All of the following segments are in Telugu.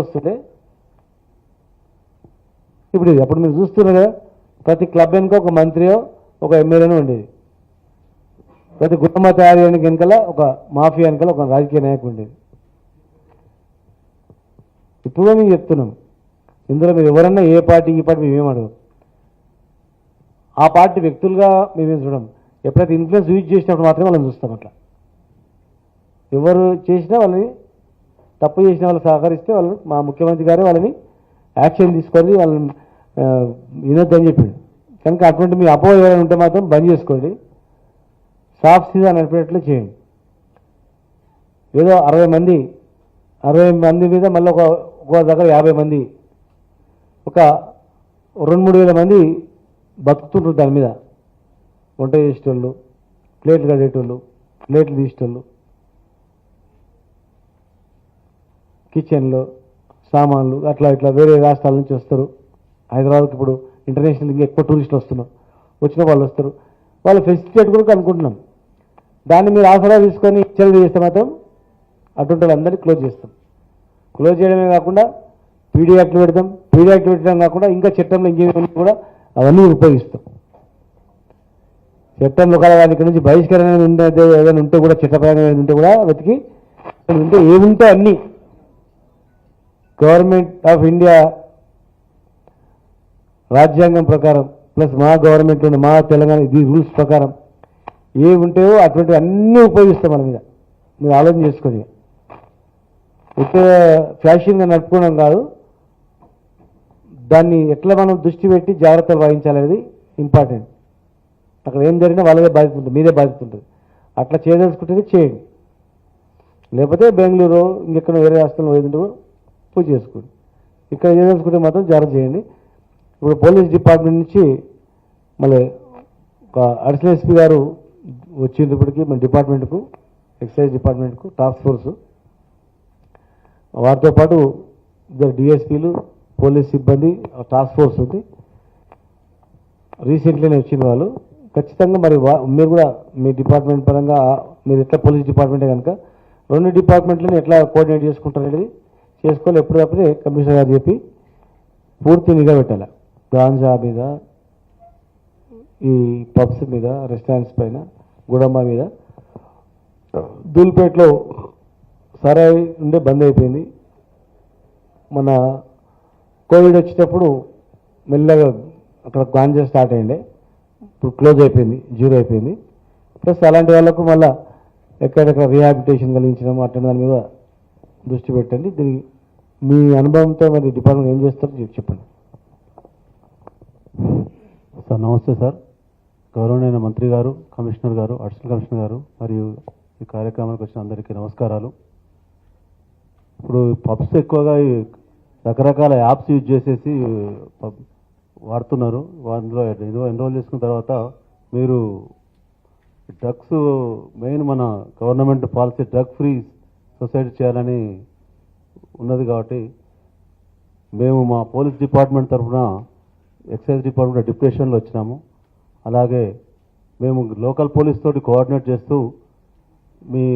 వస్తుంటే ఇప్పుడు ఇది అప్పుడు మీరు చూస్తున్నారు కదా, ప్రతి క్లబ్ వెనుక ఒక మంత్రియో ఒక ఎమ్మెల్యేనో ఉండేది, ప్రతి గుర్రమ్మ తయారీ వెనుకల ఒక మాఫియా వెనుకల ఒక రాజకీయ నాయకుడు ఉండేది. ఇప్పుడు మేము చెప్తున్నాం, ఇందులో మీరు ఎవరన్నా ఏ పార్టీ ఈ పార్టీ మేమేం అడగం, ఆ పార్టీ వ్యక్తులుగా మేమేం చూడం. ఎప్పుడైతే ఇన్ఫ్లుయెన్స్ యూజ్ చేసినప్పుడు మాత్రమే వాళ్ళని చూస్తాం. అట్లా ఎవరు చేసినా వాళ్ళని, తప్పు చేసిన వాళ్ళు సహకరిస్తే వాళ్ళని, మా ముఖ్యమంత్రి గారే వాళ్ళని యాక్షన్ తీసుకొని వాళ్ళని వినొద్దని చెప్పిండు. కనుక అటువంటి మీ అపోహ ఏమైనా ఉంటే మాత్రం బంద్ చేసుకోండి, సాఫ్ సీదా నడిపేటట్లు చేయండి. ఏదో 60 మంది మీద మళ్ళీ ఒక దగ్గర 50 మంది, ఒక 2-3 వేల మంది బతుకుతుంటారు దాని మీద. వంట చేసేటోళ్ళు, ప్లేట్లు కడిగేటోళ్ళు, ప్లేట్లు తీసేటోళ్ళు, కిచెన్లో సామాన్లు అట్లా ఇట్లా వేరే రాష్ట్రాల నుంచి వస్తారు హైదరాబాద్కి. ఇప్పుడు ఇంటర్నేషనల్ ఇంకా ఎక్కువ టూరిస్టులు వస్తున్నారు, వచ్చిన వాళ్ళు వస్తారు, వాళ్ళు ఫెసిలిటేట్ కూడా అనుకుంటున్నాం. దాన్ని మీరు ఆసరా తీసుకొని ఇచ్చలు చేస్తే మాత్రం అటువంటి వాళ్ళందరినీ క్లోజ్ చేస్తాం. క్లోజ్ చేయడమే కాకుండా పీడీ యాక్ట్ పెడతాం. పీడీ యాక్ట్ పెట్టడం కాకుండా ఇంకా చట్టంలో ఇంకేమీ కూడా అవన్నీ ఉపయోగిస్తాం. చట్టంలో కలగాలి ఇక్కడ నుంచి బహిష్కరణ ఏదైనా ఉంటే కూడా, చట్టపరంగా ఏదైనా ఉంటే కూడా వెతికి ఉంటే ఏముంటే అన్నీ గవర్నమెంట్ ఆఫ్ ఇండియా రాజ్యాంగం ప్రకారం ప్లస్ మా గవర్నమెంట్లోని మా తెలంగాణ ఇది రూల్స్ ప్రకారం ఏవి ఉంటాయో అటువంటివి అన్నీ ఉపయోగిస్తాం మన మీద. మీరు ఆలోచన చేసుకొని ఎక్కువ ఫ్యాషన్గా నడుపుకోవడం కాదు, దాన్ని ఎట్లా మనం దృష్టి పెట్టి జాగ్రత్తలు వహించాలనేది ఇంపార్టెంట్. అక్కడ ఏం జరిగినా వాళ్ళదే బాధ్యత ఉంటుంది, మీదే బాధ్యత ఉంటుంది. అట్లా చేయదలుచుకుంటే చేయండి, లేకపోతే బెంగళూరు ఇంకెక్కడ వేరే రాష్ట్రంలో ఏదంటే పూజ చేసుకోండి. ఇక్కడ చేయదలుచుకుంటే మాత్రం జాగ్రత్త చేయండి. ఇప్పుడు పోలీస్ డిపార్ట్మెంట్ నుంచి మళ్ళీ ఒక అడిషనల్ ఎస్పీ గారు వచ్చినప్పటికీ మన డిపార్ట్మెంట్కు, ఎక్సైజ్ డిపార్ట్మెంట్కు టాస్క్ ఫోర్సు, వారితో పాటు 2 డిఎస్పీలు, పోలీస్ సిబ్బంది టాస్క్ ఫోర్స్ ఉంది. రీసెంట్లీనే వచ్చిన వాళ్ళు. ఖచ్చితంగా మరి మీరు కూడా మీ డిపార్ట్మెంట్ పరంగా మీరు ఎట్లా పోలీస్ డిపార్ట్మెంటే కనుక 2 డిపార్ట్మెంట్లను ఎట్లా కోఆర్డినేట్ చేసుకుంటారనేది చేసుకోవాలి. ఎప్పటికప్పుడే కమిషనర్ గారు చెప్పి పూర్తి నిఘా పెట్టాలి. గాంజా మీద, ఈ పబ్స్ మీద, రెస్టారెంట్స్ పైన, గుడమ్మ మీద. దూల్పేటలో సరాయి ఉండే బంద్ అయిపోయింది. మన కోవిడ్ వచ్చేటప్పుడు మెల్లగా అక్కడ గాంజా స్టార్ట్ అయ్యిండే, ఇప్పుడు క్లోజ్ అయిపోయింది, జీరో అయిపోయింది. ప్లస్ అలాంటి వాళ్ళకు మళ్ళీ ఎక్కడెక్కడ రీహాబిలిటేషన్ కలిగించడం అట్లా దాని మీద దృష్టి పెట్టండి. దీనికి మీ అనుభవంతో మరి డిపార్ట్మెంట్ ఏం చేస్తారో చెప్పండి. సార్ నమస్తే సార్. గౌరవనీయ మంత్రి గారు, కమిషనర్ గారు, అడిషనల్ కమిషనర్ గారు మరియు ఈ కార్యక్రమానికి వచ్చిన అందరికీ నమస్కారాలు. ఇప్పుడు పబ్స్ ఎక్కువగా రకరకాల యాప్స్ యూజ్ చేసేసి వాడుతున్నారు. అందులో ఎన్రోల్ చేసుకున్న తర్వాత మీరు డ్రగ్స్ మెయిన్ మన government policy drug free society చేయాలని ఉన్నది. కాబట్టి మేము మా పోలీస్ డిపార్ట్మెంట్ తరఫున ఎక్సైజ్ డిపార్ట్మెంట్ డిప్యూటేషన్లో వచ్చినాము. అలాగే మేము లోకల్ పోలీస్ తోటి కోఆర్డినేట్ చేస్తూ మీ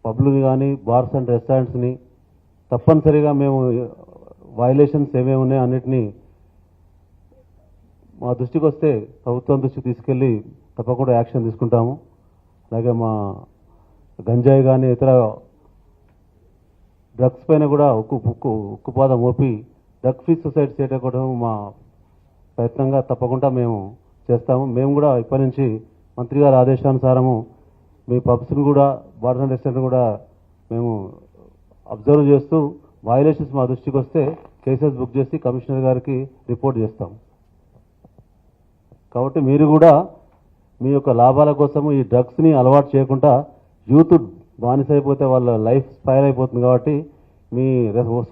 పబ్లని కానీ బార్స్ అండ్ రెస్టారెంట్స్ని తప్పనిసరిగా మేము వయలేషన్స్ ఏమేమి ఉన్నాయో అన్నిటినీ మా దృష్టికి వస్తే ప్రభుత్వం దృష్టికి తీసుకెళ్ళి తప్పకుండా యాక్షన్ తీసుకుంటాము. అలాగే మా గంజాయి కానీ ఇతర డ్రగ్స్ పైన కూడా ఉక్కుపాదం మోపి డ్రగ్ ఫ్రీ సొసైటీ చేయడం మా ప్రయత్నంగా తప్పకుండా మేము చేస్తాము. మేము కూడా ఇప్పటి నుంచి మంత్రి గారి ఆదేశానుసారము మీ పబ్స్ని కూడా, బార్స్ అండ్ రెస్టారెంట్ కూడా మేము అబ్జర్వ్ చేస్తూ వయలేషన్స్ మా దృష్టికి వస్తే కేసెస్ బుక్ చేసి కమిషనర్ గారికి రిపోర్ట్ చేస్తాం. కాబట్టి మీరు కూడా మీ యొక్క లాభాల కోసము ఈ డ్రగ్స్ని అలవాటు చేయకుండా, యూత్ బానిస అయిపోతే వాళ్ళ లైఫ్ స్పైల్ అయిపోతుంది. కాబట్టి మీ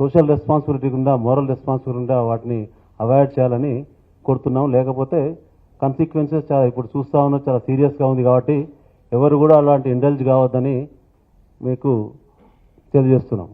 సోషల్ రెస్పాన్సిబిలిటీ కింద, మోరల్ రెస్పాన్సిబిలిటీ కింద వాటిని అవాయిడ్ చేయాలని కోరుతున్నాం. లేకపోతే కాన్సిక్వెన్సెస్ చాలా ఇప్పుడు చూస్తూ ఉన్నా చాలా సీరియస్గా ఉంది. కాబట్టి ఎవరు కూడా అలాంటి ఇండల్జ్ కావద్దని మీకు తెలియజేస్తున్నాం.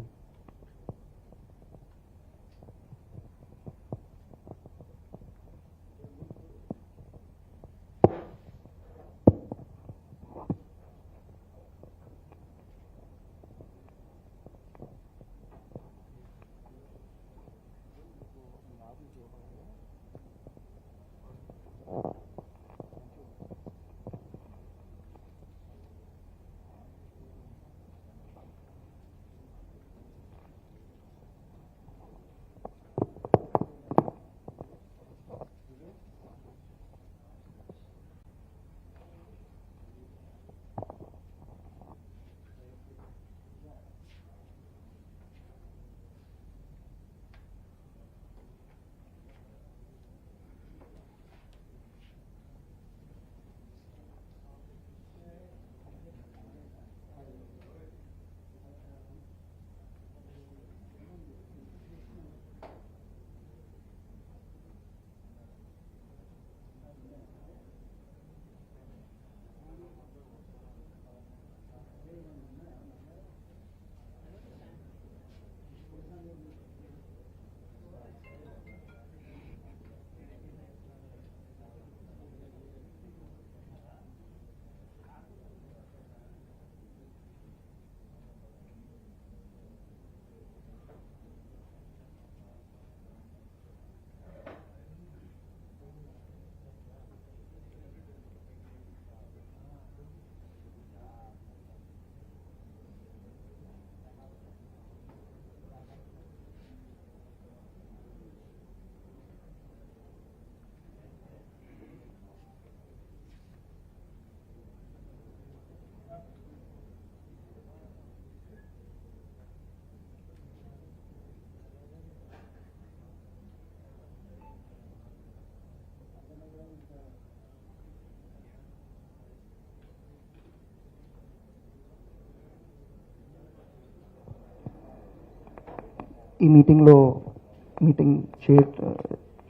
ఈ మీటింగ్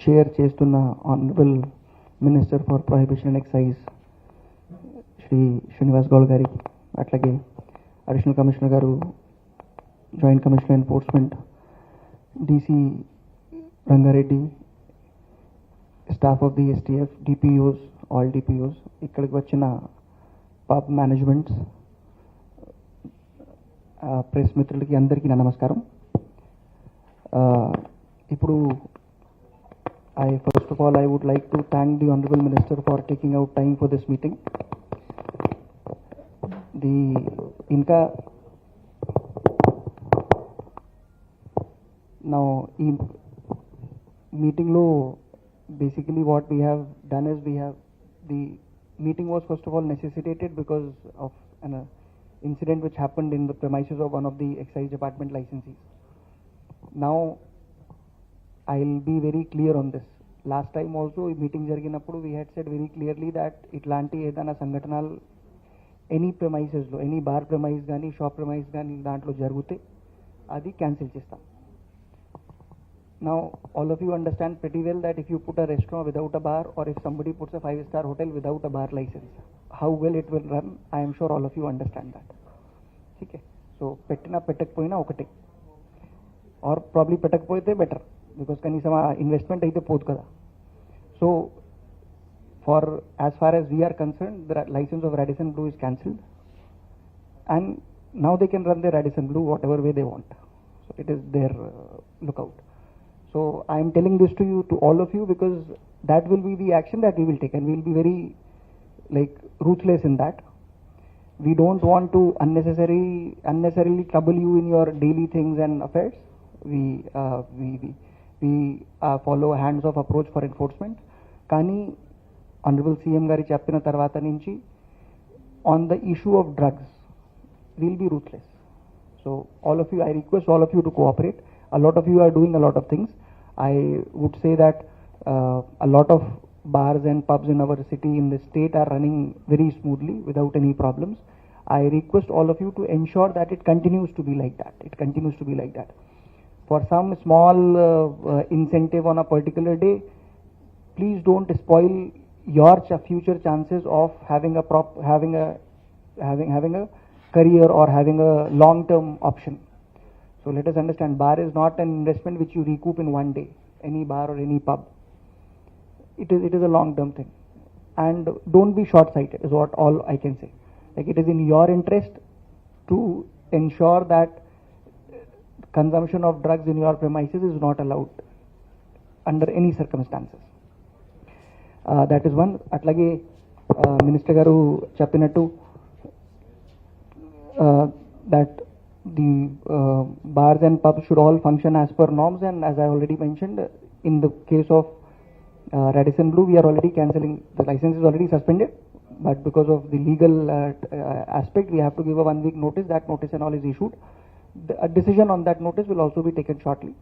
చైర్ చేస్తున్న honourable minister for prohibition and excise Shri Srinivas Goud గారికి, అట్లాగే అడిషనల్ కమిషనర్ గారు, joint commissioner enforcement, DC Ranga Reddy, staff of the STF, DPOs, all DPOs, ఇక్కడికి వచ్చిన పబ్ మేనేజ్మెంట్స్, ప్రెస్ మిత్రులకి అందరికీ నా నమస్కారం. ఇప్పుడు first of all I would like to thank the honorable minister for taking out time for this meeting. ఇంకా now in meeting lo basically what we have done is the meeting was first of all necessitated because of an incident which happened in the premises of one of the excise department licensees. Now I'll be very clear on this. Last time also ఈ మీటింగ్ జరిగినప్పుడు we had said very clearly that ఇట్లాంటి ఏదైనా సంఘటనలు ఎనీ ప్రెమైసెస్లో, ఎనీ బార్ ప్రెమైస్ కానీ షాప్ ప్రెమైస్ కానీ దాంట్లో జరిగితే అది క్యాన్సిల్ చేస్తాం. Now all of you understand pretty well that if you put a restaurant without a bar, or if somebody puts a 5-star hotel without a bar license, how well it will run, I am sure all of you understand that. Okay, so పెట్టినా పెట్టకపోయినా ఒకటే, ఆర్ ప్రాబ్లీ పెట్టకపోతే బెటర్, బికాస్ కనీసం ఆ ఇన్వెస్ట్మెంట్ అయితే పోదు కదా. So for as far as we are concern, the licence of Radisson Blue is cancelled and now they can run the Radisson Blue whatever way they want. So it is their lookout. So I am telling this to you, to all of you, because that will be the action that we will take, and we will be very ruthless in that. We don't want to unnecessarily trouble you in your daily things and affairs. We follow a hands-off approach for enforcement. Kani honorable CM gari cheppina tarvata nunchi on the issue of drugs, we will be ruthless. So all of you, I request all of you to cooperate. A lot of you are doing a lot of things. I would say that a lot of bars and pubs in our city, in the state, are running very smoothly without any problems. I request all of you to ensure that it continues to be like that. It continues to be like that. For some small incentive on a particular day, please don't spoil your future chances of having a career or having a long-term option. So let us understand, bar is not an investment which you recoup in one day, any bar or any pub. It is a long-term thing. And don't be short-sighted is what all I can say. It is in your interest to ensure that consumption of drugs in your premises is not allowed under any circumstances. That is one. Atlage Minister garu cheppinattu that the bars and pubs should all function as per norms, and as I already mentioned, in the case of Radisson Blu, we are already cancelling. The license is already suspended, but because of the legal aspect, we have to give a 1 week notice. That notice and all is issued. A decision on that notice will also be taken shortly.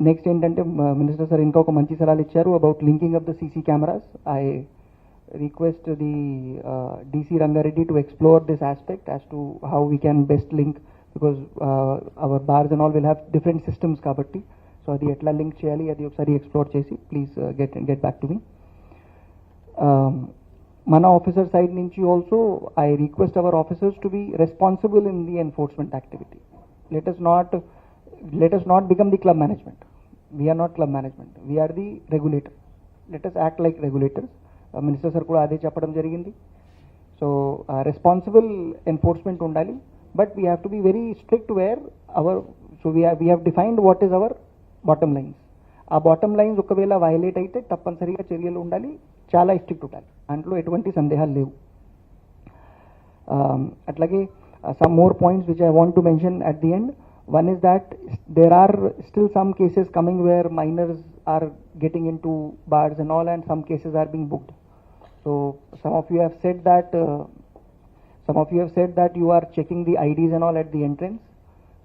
Next ఏంటంటే మినిస్టర్ సార్ ఇంకా ఒక మంచి సలహాలు ఇచ్చారు about linking up the CC cameras. I request the DC Rangareddy to explore this aspect as to how we can best link, because our bars and all will have different systems kabatti. So adi etla link cheyali adi okkari explore chesi please get back to me. Mana officer side nunchi also I request our officers to be responsible in the enforcement activity. Let us not become the club management. We are not club management, we are the regulator. Let us act like regulators. Minister sir కూడా అదే చెప్పడం జరిగింది. సో రెస్పాన్సిబుల్ ఎన్ఫోర్స్మెంట్ ఉండాలి, but we have to be very strict wear hour, so we have defined what is our bottom lines. ఆ బాటమ్ లైన్స్ ఒకవేళ వైలేట్ అయితే తప్పనిసరిగా చర్యలు ఉండాలి, చాలా స్ట్రిక్ట్ ఉండాలి, దాంట్లో ఎటువంటి సందేహాలు లేవు. అట్లాగే some more points which I want to mention at the end. One is that there are still some cases coming where minors are getting into bars and all, and some cases are being booked. So some of you have said that you are checking the IDs and all at the entrance.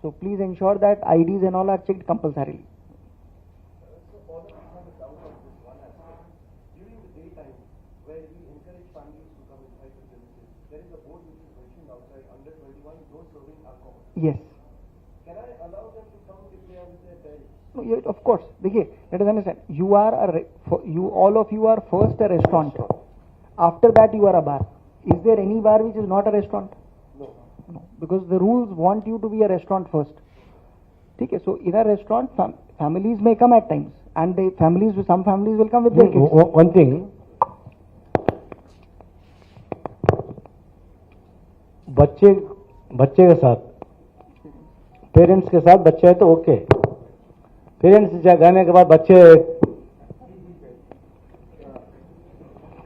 So please ensure that IDs and all are checked compulsorily. During the daytime, where we encourage families to come inside the premises, there is a board which is mentioned outside, under 21, no serving alcohol. Yes. Can I count if they are with their parents? No, of course. देखिए, let us understand. You are you all of you are first a restaurant. After that, you are a bar. Is there any bar which is not a restaurant? No. No, because the rules want you to be a restaurant first. Okay, so in a restaurant, families may come at times, and some families will come with their kids. One thing, बच्चे के साथ पेरेंट्स के साथ बच्चे है तो ओके, पेरेंट्स जाने के बाद बच्चे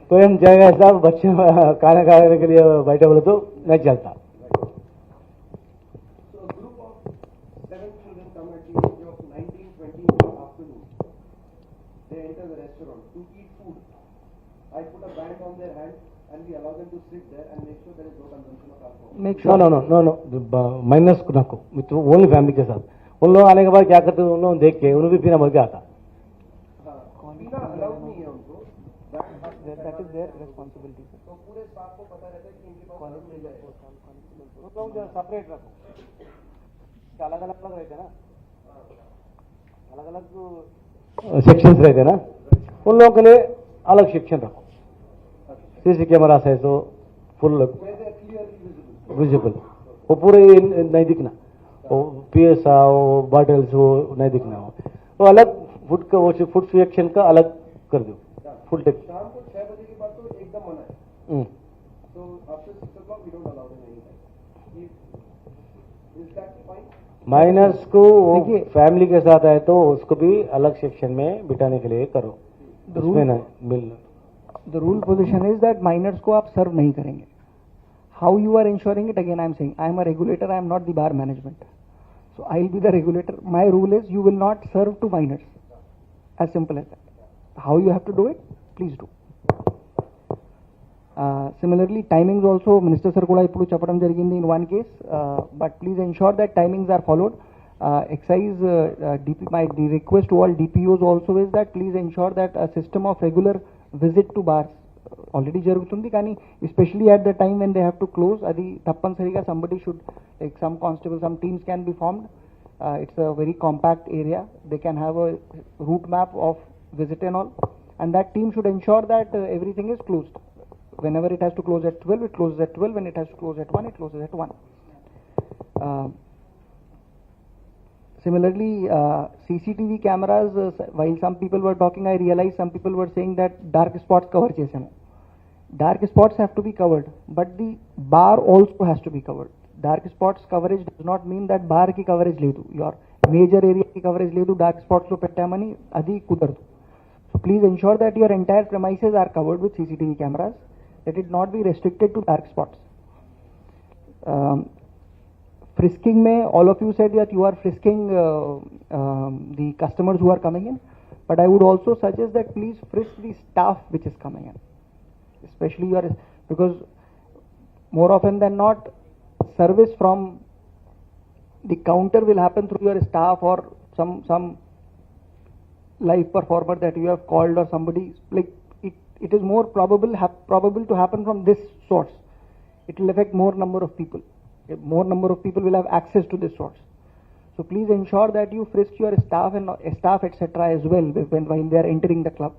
पेरेंट्स जाएगा साहब बच्चे खाना खाने के लिए बैठे बोले तो नहीं चलता. So a group of 7 children come at the age of 19, 20 in the afternoon. They enter the restaurant to eat food. I put a band on their hand and we allow them to sit there and make sure there is no consumption of alcohol. Make sure. No. Minus को रखो, ओनली फैमिली के साथ. उन लोग आने के बाद क्या करते हैं, उन लोग देख के उन्हें भी पीना मर के आता. पीना अलाउड नहीं है उनको. That is their responsibility. तो पूरे स्टाफ को पता रहता है कि इनके पास कॉलेज में उन लोग जो सेपरेट रखो, अलग अलग रहते हैं ना, अलग अलग सेक्शंस रहते हैं ना, उन लोगों के लिए अलग सेक्शन रखो. सीसी कैमरा है तो फुल विजिबल, वो पूरे नहीं दिखना, वो पीएसआ वो बॉटल्स वो नहीं दिखना, वो अलग फूड का वो फूड सेक्शन का अलग कर दो फुल टेक. शाम को 6 बजे के बाद तो एकदम मना है. So after 6 o'clock we don't allow them anything. Is that fine? Minors को फैमिली के साथ आए तो उसको भी अलग सेक्शन में बिठाने के लिए करो. उसमें ना bill. The rule position is that minors को आप serve नहीं करेंगे. How you are ensuring it? Again, I am saying I am a regulator. I am not the bar management. So I will be the regulator. My rule is you will not serve to minors. As simple as that. How you have to do it? Please do. Similarly, timings also, Minister Sir kuda ippudu chappadam jarigindi in one case, but please ensure that timings are followed. Excise my request to all DPOs also is that please ensure that a system of regular visit to bars already jarugutundi, kani especially at the time when they have to close, adi tappanisariga somebody should, like some constable, some teams can be formed. It's a very compact area. They can have a route map of visit and all, and that team should ensure that everything is closed. Whenever it has to close at 12, it closes at 12. When it has to close at 1, it closes at 1. Similarly, CCTV cameras, while some people were talking, I realized some people were saying that dark spots cover chesamo. Dark spots have to be covered, but the bar also has to be covered. Dark spots coverage does not mean that bar ki coverage ledu. Your major area ki coverage ledu, dark spots lo pettamani adi kudardu. So please ensure that your entire premises are covered with CCTV cameras. Let it not be restricted to dark spots. Frisking mein, all of you said that you are frisking the customers who are coming in, but I would also suggest that please frisk the staff which is coming in, especially because more often than not, service from the counter will happen through your staff or some live performer that you have called or somebody. Like it is more probable to happen from this source. It will affect more number of people. More number of people will have access to this source. So please ensure that you frisk your staff and staff etc. as well when they are entering the club.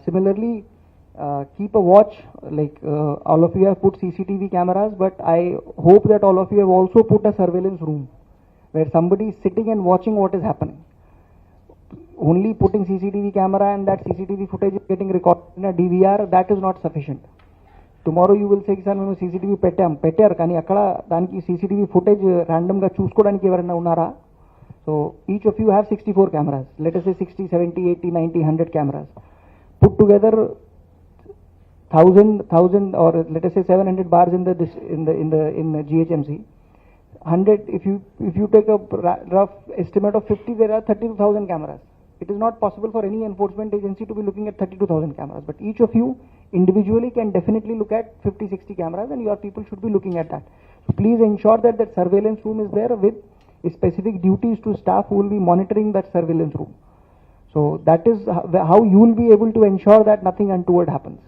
Similarly, keep a watch. Like all of you have put CCTV cameras, but I hope that all of you have also put a surveillance room where somebody is sitting and watching what is happening. Only putting CCTV camera and that CCTV footage is getting recorded in a DVR, that is not sufficient. Tomorrow you will say, sir, మేము CCTV పెట్టారు కానీ అక్కడ దానికి CCTV footage random గా చూసుకోవడానికి ఎవరైనా ఉన్నారా? So each of you have 64 cameras. Let us say 60, 70, 80, 90, 100 cameras. Put together 1,000 or let us say 700 bars in the GHMC. 100, if you take a rough estimate of 50, there are 32,000 cameras. It is not possible for any enforcement agency to be looking at 32,000 cameras, but each of you individually can definitely look at 50, 60 cameras, and your people should be looking at that. So please ensure that that surveillance room is there with specific duties to staff who will be monitoring that surveillance room. So that is how you will be able to ensure that nothing untoward happens.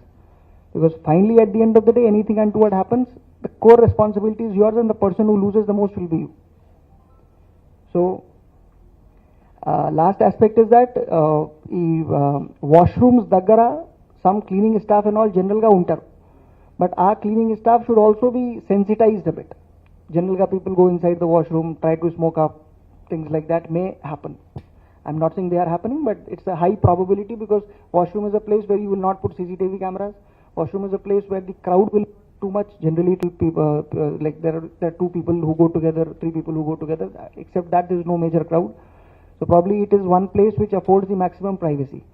Because finally, at the end of the day, anything untoward happens, the core responsibility is yours, and the person who loses the most will be you. So last aspect is that washrooms daggara some cleaning staff and all general ga untaru, but our cleaning staff should also be sensitized a bit. General ga people go inside the washroom, try to smoke up, things like that may happen. I'm not saying they are happening, but it's a high probability, because washroom is a place where you will not put CCTV cameras. Washroom is a place where the crowd will too much. Generally it will be like there are two people who go together, three people who go together, except that there is no major crowd. So probably it is one place which affords the maximum privacy.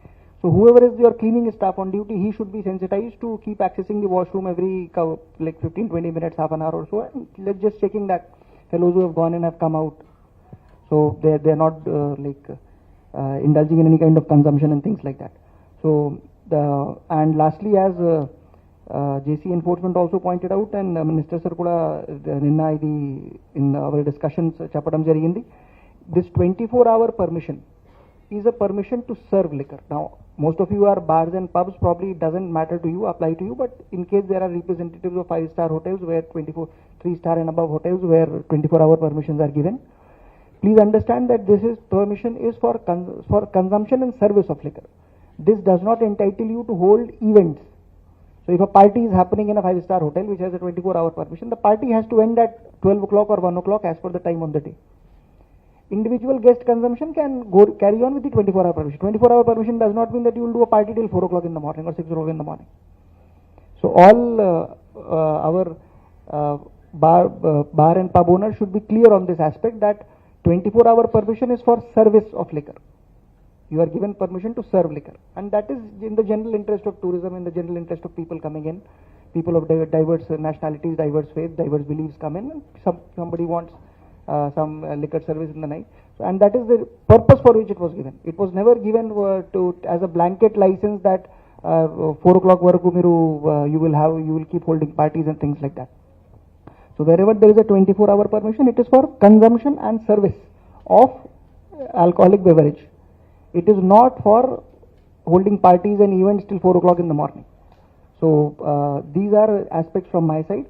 So whoever is your cleaning staff on duty, he should be sensitized to keep accessing the washroom every like 15-20 minutes, half an hour or so, and let's just checking that fellows who have gone in have come out. So they're not indulging in any kind of consumption and things like that. So and lastly, as JC enforcement also pointed out, and Minister Sir kuda ninna idi in our discussions chappadam jarigindi, this 24-hour permission is a permission to serve liquor. Now, most of you are bars and pubs, probably it doesn't matter to you, apply to you, but in case there are representatives of 5-star hotels where 3-star and above hotels where 24-hour permissions are given, please understand that this is permission is for consumption and service of liquor. This does not entitle you to hold events. So if a party is happening in a 5-star hotel which has a 24-hour permission, the party has to end at 12 o'clock or 1 o'clock as per the time on the day. Individual guest consumption can carry on with the 24-hour permission. 24-hour permission does not mean that you will do a party till 4 o'clock in the morning or 6 o'clock in the morning. So all our bar and pub owners should be clear on this aspect, that 24-hour permission is for service of liquor. You are given permission to serve liquor, and that is in the general interest of tourism, in the general interest of people coming in, people of diverse nationalities, diverse faiths, diverse beliefs come in, and somebody wants some liquor service in the night. So, and that is the purpose for which it was given. It was never given as a blanket license that 4 o'clock varaku miru you will keep holding parties and things like that. So wherever there is a 24-hour permission, it is for consumption and service of alcoholic beverage. It is not for holding parties and events till 4 o'clock in the morning. So these are aspects from my side.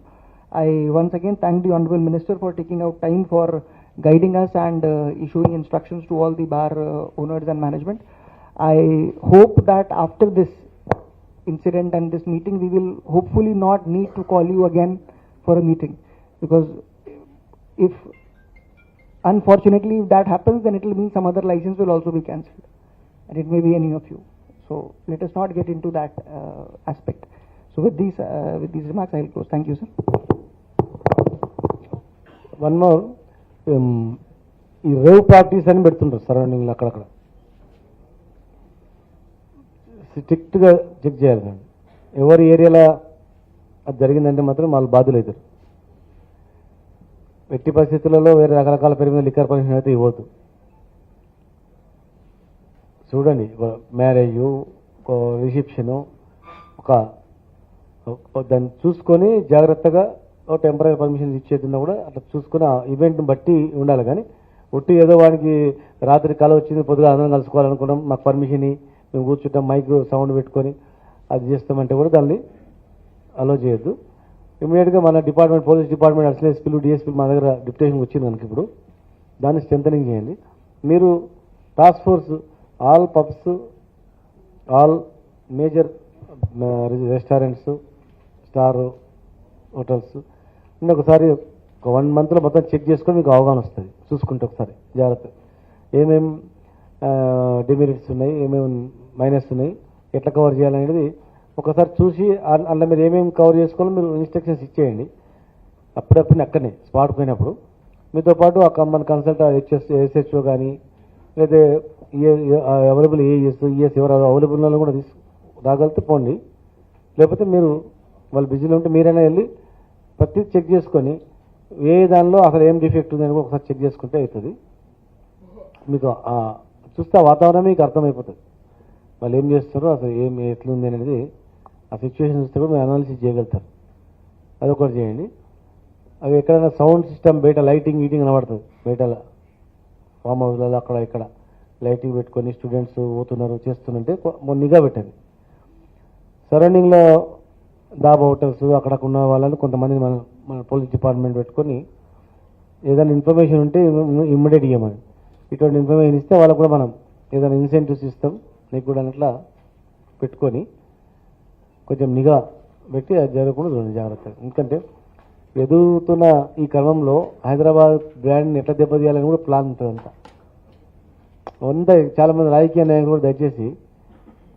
I once again thank the Honorable Minister for taking out time for guiding us and issuing instructions to all the bar owners and management. I hope that after this incident and this meeting, we will hopefully not need to call you again for a meeting, because if unfortunately if that happens, then it will mean some other license will also be cancelled, and it may be any of you. So let us not get into that aspect. So with these remarks, I will close. Thank you, sir. One more, ఈ రేవ్ పార్టీస్ అని పెడుతుంటారు సరౌండింగ్లో అక్కడక్కడ. స్ట్రిక్ట్గా చెక్ చేయాలి దాన్ని. ఎవరి ఏరియాలో అది జరిగిందంటే మాత్రం వాళ్ళు బాధ్యులు అవుతారు. ఎట్టి పరిస్థితులలో వేరే రకరకాల పేరు మీద లిక్కర్ పర్మిషన్ అయితే ఇవ్వద్దు. చూడండి, మ్యారేజు, రిసెప్షను, దాన్ని చూసుకొని జాగ్రత్తగా టెంపరీ పర్మిషన్ ఇచ్చేదిన్నా కూడా అట్లా చూసుకుని ఆ ఈవెంట్ని బట్టి ఉండాలి. కానీ ఒట్టి ఏదో వాడికి రాత్రి కళ వచ్చింది, పొద్దుగా అందరం కలుసుకోవాలనుకున్నాం, మాకు పర్మిషన్ మేము కూర్చుంటాం, మైక్ సౌండ్ పెట్టుకొని అది చేస్తామంటే కూడా దాన్ని అలో చేయొద్దు. ఇమీడియట్గా మన డిపార్ట్మెంట్, పోలీస్ డిపార్ట్మెంట్, అసలు ఎస్పీలు, డిఎస్పీలు మా దగ్గర డిప్యుటేషన్ వచ్చింది కనుక ఇప్పుడు దాన్ని స్ట్రెంథనింగ్ చేయండి. మీరు task force all pubs, all major restaurants, star hotels ఒకసారి ఒక 1 monthలో మొత్తం చెక్ చేసుకొని మీకు అవగాహన వస్తుంది. చూసుకుంటే ఒకసారి జాగ్రత్త ఏమేమి డిమెరిట్స్ ఉన్నాయి, ఏమేమి మైనస్ ఉన్నాయి, ఎట్లా కవర్ చేయాలనేది ఒకసారి చూసి అందులో మీరు ఏమేమి కవర్ చేసుకోవాలో మీరు ఇన్స్ట్రక్షన్స్ ఇచ్చేయండి. అప్పుడప్పుడు అక్కడనే స్పాట్ పోయినప్పుడు మీతో పాటు ఆ మన కన్సల్ట్ ఎస్హెచ్ఓ కానీ లేదా అవైలబుల్ ఈఎస్ ఎవరు అవైలబుల్ ఉన్న కూడా రాగలిగితే పోండి. లేకపోతే మీరు వాళ్ళు బిజీలో ఉంటే మీరైనా వెళ్ళి ప్రతి చెక్ చేసుకొని ఏ దానిలో అసలు ఏం డిఫెక్ట్ ఉందని కూడా ఒకసారి చెక్ చేసుకుంటే అవుతుంది. మీకు చూస్తే ఆ వాతావరణం మీకు అర్థమైపోతుంది, వాళ్ళు ఏం చేస్తారో అసలు ఎట్లుంది అనేది ఆ సిచ్యువేషన్ చూస్తే కూడా మీరు అనాలిసిస్ చేయగలుగుతారు. అదొకటి చేయండి. అవి ఎక్కడైనా సౌండ్ సిస్టమ్ బయట లైటింగ్ కనబడుతుంది, బయట ఫామ్ హౌస్లలో అక్కడ ఇక్కడ లైటింగ్ పెట్టుకొని స్టూడెంట్స్ పోతున్నారు చేస్తుంటే నిఘా పెట్టండి. సరౌండింగ్లో డాబా హోటల్స్ అక్కడ ఉన్న వాళ్ళని కొంతమంది మన పోలీస్ డిపార్ట్మెంట్ పెట్టుకొని ఏదైనా ఇన్ఫర్మేషన్ ఉంటే ఇమ్మీడియట్ ఇవ్వమని, ఇటువంటి ఇన్ఫర్మేషన్ ఇస్తే వాళ్ళకు కూడా మనం ఏదైనా ఇన్సెంటివ్స్ ఇస్తాం నీకు కూడా అట్లా పెట్టుకొని కొంచెం నిఘా పెట్టి అది జరగకుండా చూడండి జాగ్రత్తగా. ఎందుకంటే ఎదుగుతున్న ఈ క్రమంలో హైదరాబాద్ బ్రాండ్ని ఎట్లా దెబ్బతీయాలని కూడా ప్లాన్ ఉంటుంది అంతా. చాలామంది రాజకీయ నాయకులు కూడా దయచేసి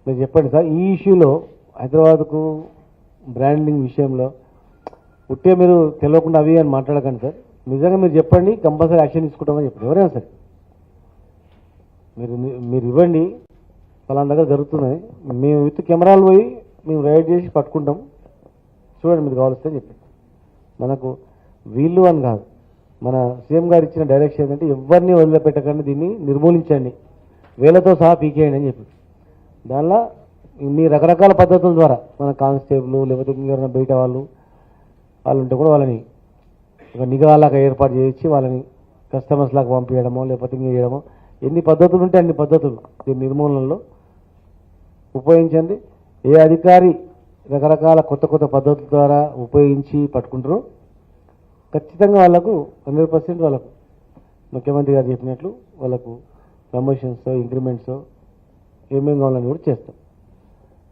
మీరు చెప్పండి సార్, ఈ ఇష్యూలో హైదరాబాద్కు బ్రాండింగ్ విషయంలో ఉట్టే మీరు తెలియకుండా అవి అని మాట్లాడకండి సార్. నిజంగా మీరు చెప్పండి, కంపల్సరీ యాక్షన్ తీసుకుంటామని చెప్పండి. ఎవరైనా సరే మీరు ఇవ్వండి, వాళ్ళ దగ్గర జరుగుతున్నాయి, మేము విత్ కెమెరాలు పోయి మేము రైడ్ చేసి పట్టుకుంటాం, చూడండి మీరు కావాల్సి అని చెప్పండి. మనకు వీళ్ళు అని కాదు, మన సీఎం గారు ఇచ్చిన డైరెక్షన్ ఏంటంటే ఎవరిని వదిలిపెట్టకండి, దీన్ని నిర్మూలించండి, వేలతో సహా పీకేయండి అని చెప్పి. దానిలో మీ రకరకాల పద్ధతుల ద్వారా మన కానిస్టేబుల్ లేకపోతే ఇంకెవరైనా బయట వాళ్ళు ఉంటే కూడా వాళ్ళని ఒక నిఘాలాగా ఏర్పాటు చేయించి వాళ్ళని కస్టమర్స్ లాగా పంపించడమో లేకపోతే ఇంక చేయడమో, ఎన్ని పద్ధతులు ఉంటే అన్ని పద్ధతులు దీని నిర్మూలనలో ఉపయోగించండి. ఏ అధికారి రకరకాల కొత్త కొత్త పద్ధతుల ద్వారా ఉపయోగించి పట్టుకుంటారో ఖచ్చితంగా వాళ్ళకు 100% వాళ్ళకు ముఖ్యమంత్రి గారు చెప్పినట్లు వాళ్ళకు ప్రమోషన్స్ ఇంక్రిమెంట్స్ ఏమేమి కావాలని కూడా చేస్తాం.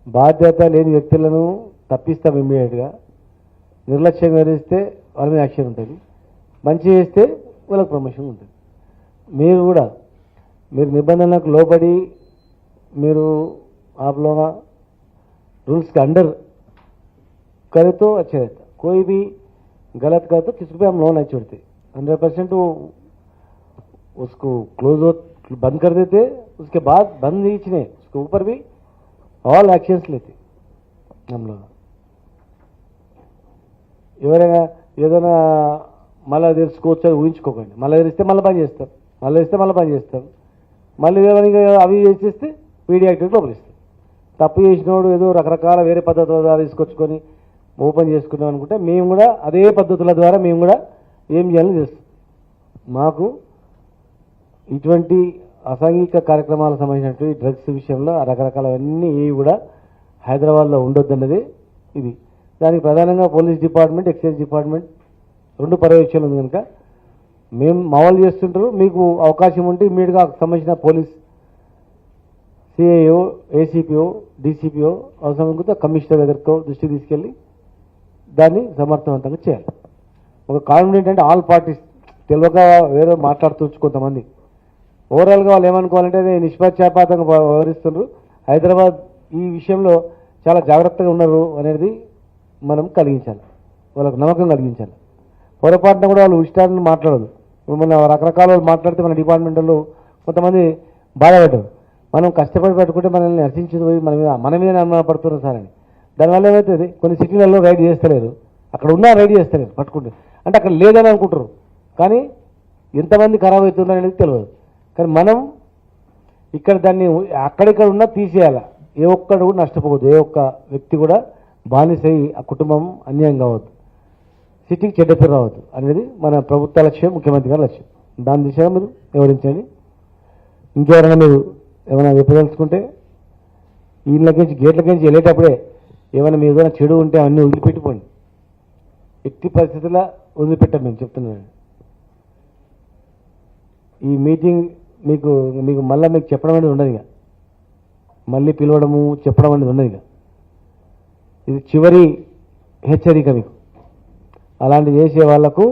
బాధ్యత లేని వ్యక్తులను తప్పిస్తాం ఇమ్మీడియట్గా. నిర్లక్ష్యం వహిస్తే వాళ్ళ మీద యాక్షన్ ఉంటుంది, మంచి చేస్తే వాళ్ళకు ప్రమోషన్ ఉంటుంది. మీరు కూడా మీరు నిబంధనలకు లోబడి మీరు आप लोग रूल्स के अंडर करे तो अच्छा रहता. कोई भी गलत करे तो किसी पे हम लोन नहीं छोड़ते, 100% वो उसको क्लोज बंद कर देते. उसके बाद बंद नीचे उसके ऊपर भी ऑल एक्शंस लेते हम लोग. ఎవరైనా ఏదైనా మళ్ళీ తెలుసుకోవచ్చు ఊహించుకోకండి. మళ్ళీ తెరిస్తే మళ్ళీ పని చేస్తారు, మళ్ళీ తెరిస్తే మళ్ళీ పని చేస్తారు, మళ్ళీ ఏమైనా అవి చేసేస్తే పీడీ యాక్టివిటీ లోపలిస్తారు. తప్పు చేసినోడు ఏదో రకరకాల వేరే పద్ధతుల ద్వారా తీసుకొచ్చుకొని ఓపెన్ చేసుకున్నాం అనుకుంటే మేము కూడా అదే పద్ధతుల ద్వారా మేము కూడా ఏం చేయాలని చేస్తాం. మాకు ఇటువంటి అసాంఘిక కార్యక్రమాలకు సంబంధించినటువంటి డ్రగ్స్ విషయంలో రకరకాలవన్నీ ఏవి కూడా హైదరాబాద్లో ఉండొద్దన్నది ఇది. దానికి ప్రధానంగా పోలీస్ డిపార్ట్మెంట్ ఎక్సైజ్ డిపార్ట్మెంట్ రెండు పర్యవేక్షణ ఉంది కనుక మేము మామూలు చేస్తుంటారు. మీకు అవకాశం ఉంటే ఇమ్మీడియట్గా సంబంధించిన పోలీస్ సిఐఓ ఏసీపీఓ డీసీపీఓ అవసరం అనుకుంటే కమిషనర్ దగ్గరకో దృష్టికి తీసుకెళ్ళి దాన్ని సమర్థవంతంగా చేయాలి. ఒక కాన్ఫిడెంట్ అంటే ఆల్ పార్టీస్ తెలియక వేరే మాట్లాడుతూ కొంతమంది ఓవరాల్గా వాళ్ళు ఏమనుకోవాలంటే నిష్పక్షపాతంగా వ్యవహరిస్తున్నారు, హైదరాబాద్ ఈ విషయంలో చాలా జాగ్రత్తగా ఉన్నారు అనేది మనం కలిగించాలి, వాళ్ళకు నమ్మకం కలిగించాలి. పొరపాటున కూడా వాళ్ళు ఇష్టాన్ని మాట్లాడదు. ఇప్పుడు మన రకరకాల వాళ్ళు మాట్లాడితే మన డిపార్ట్మెంట్లో కొంతమంది బాధపడ్డారు, మనం కష్టపడి పెట్టుకుంటే మనల్ని నర్సించేది పోయి మన మీద అనుమానపడుతున్నారు సార్ అని. దానివల్ల ఏమవుతుంది, కొన్ని సిటీలలో రైడ్ చేస్తలేరు, అక్కడ ఉన్నా రైడ్ చేస్తలేరు పట్టుకుంటే, అంటే అక్కడ లేదని అనుకుంటారు, కానీ ఎంతమంది ఖరాబ్ అవుతున్నారు అనేది తెలియదు. కానీ మనం ఇక్కడ దాన్ని అక్కడిక్కడ ఉన్నా తీసేయాలి, ఏ ఒక్కడు కూడా నష్టపోవద్దు, ఏ ఒక్క వ్యక్తి కూడా బానిసై ఆ కుటుంబం అన్యాయం కావద్దు, సిటీకి చెడ్డ పేరు రావద్దు అనేది మన ప్రభుత్వ లక్ష్యం, ముఖ్యమంత్రి గారి లక్ష్యం. దాని దిశగా మీరు వివరించండి. ఇంకెవరైనా మీరు ఏమైనా చెప్పదలుచుకుంటే వీళ్ళకించి గేట్లకించి వెళ్ళేటప్పుడే ఏమైనా మీ ఏదైనా చెడు ఉంటే అవన్నీ వదిలిపెట్టిపోండి. ఎట్టి పరిస్థితుల్లో వదిలిపెట్టాం మేము చెప్తున్నాను. ఈ మీటింగ్ మీకు మళ్ళీ మీకు చెప్పడం అనేది ఉండదు, ఇక మళ్ళీ పిలవడము చెప్పడం అనేది ఉండదు. ఇక ఇది చివరి హెచ్చరిక మీకు. అలాంటి చేసే వాళ్లకు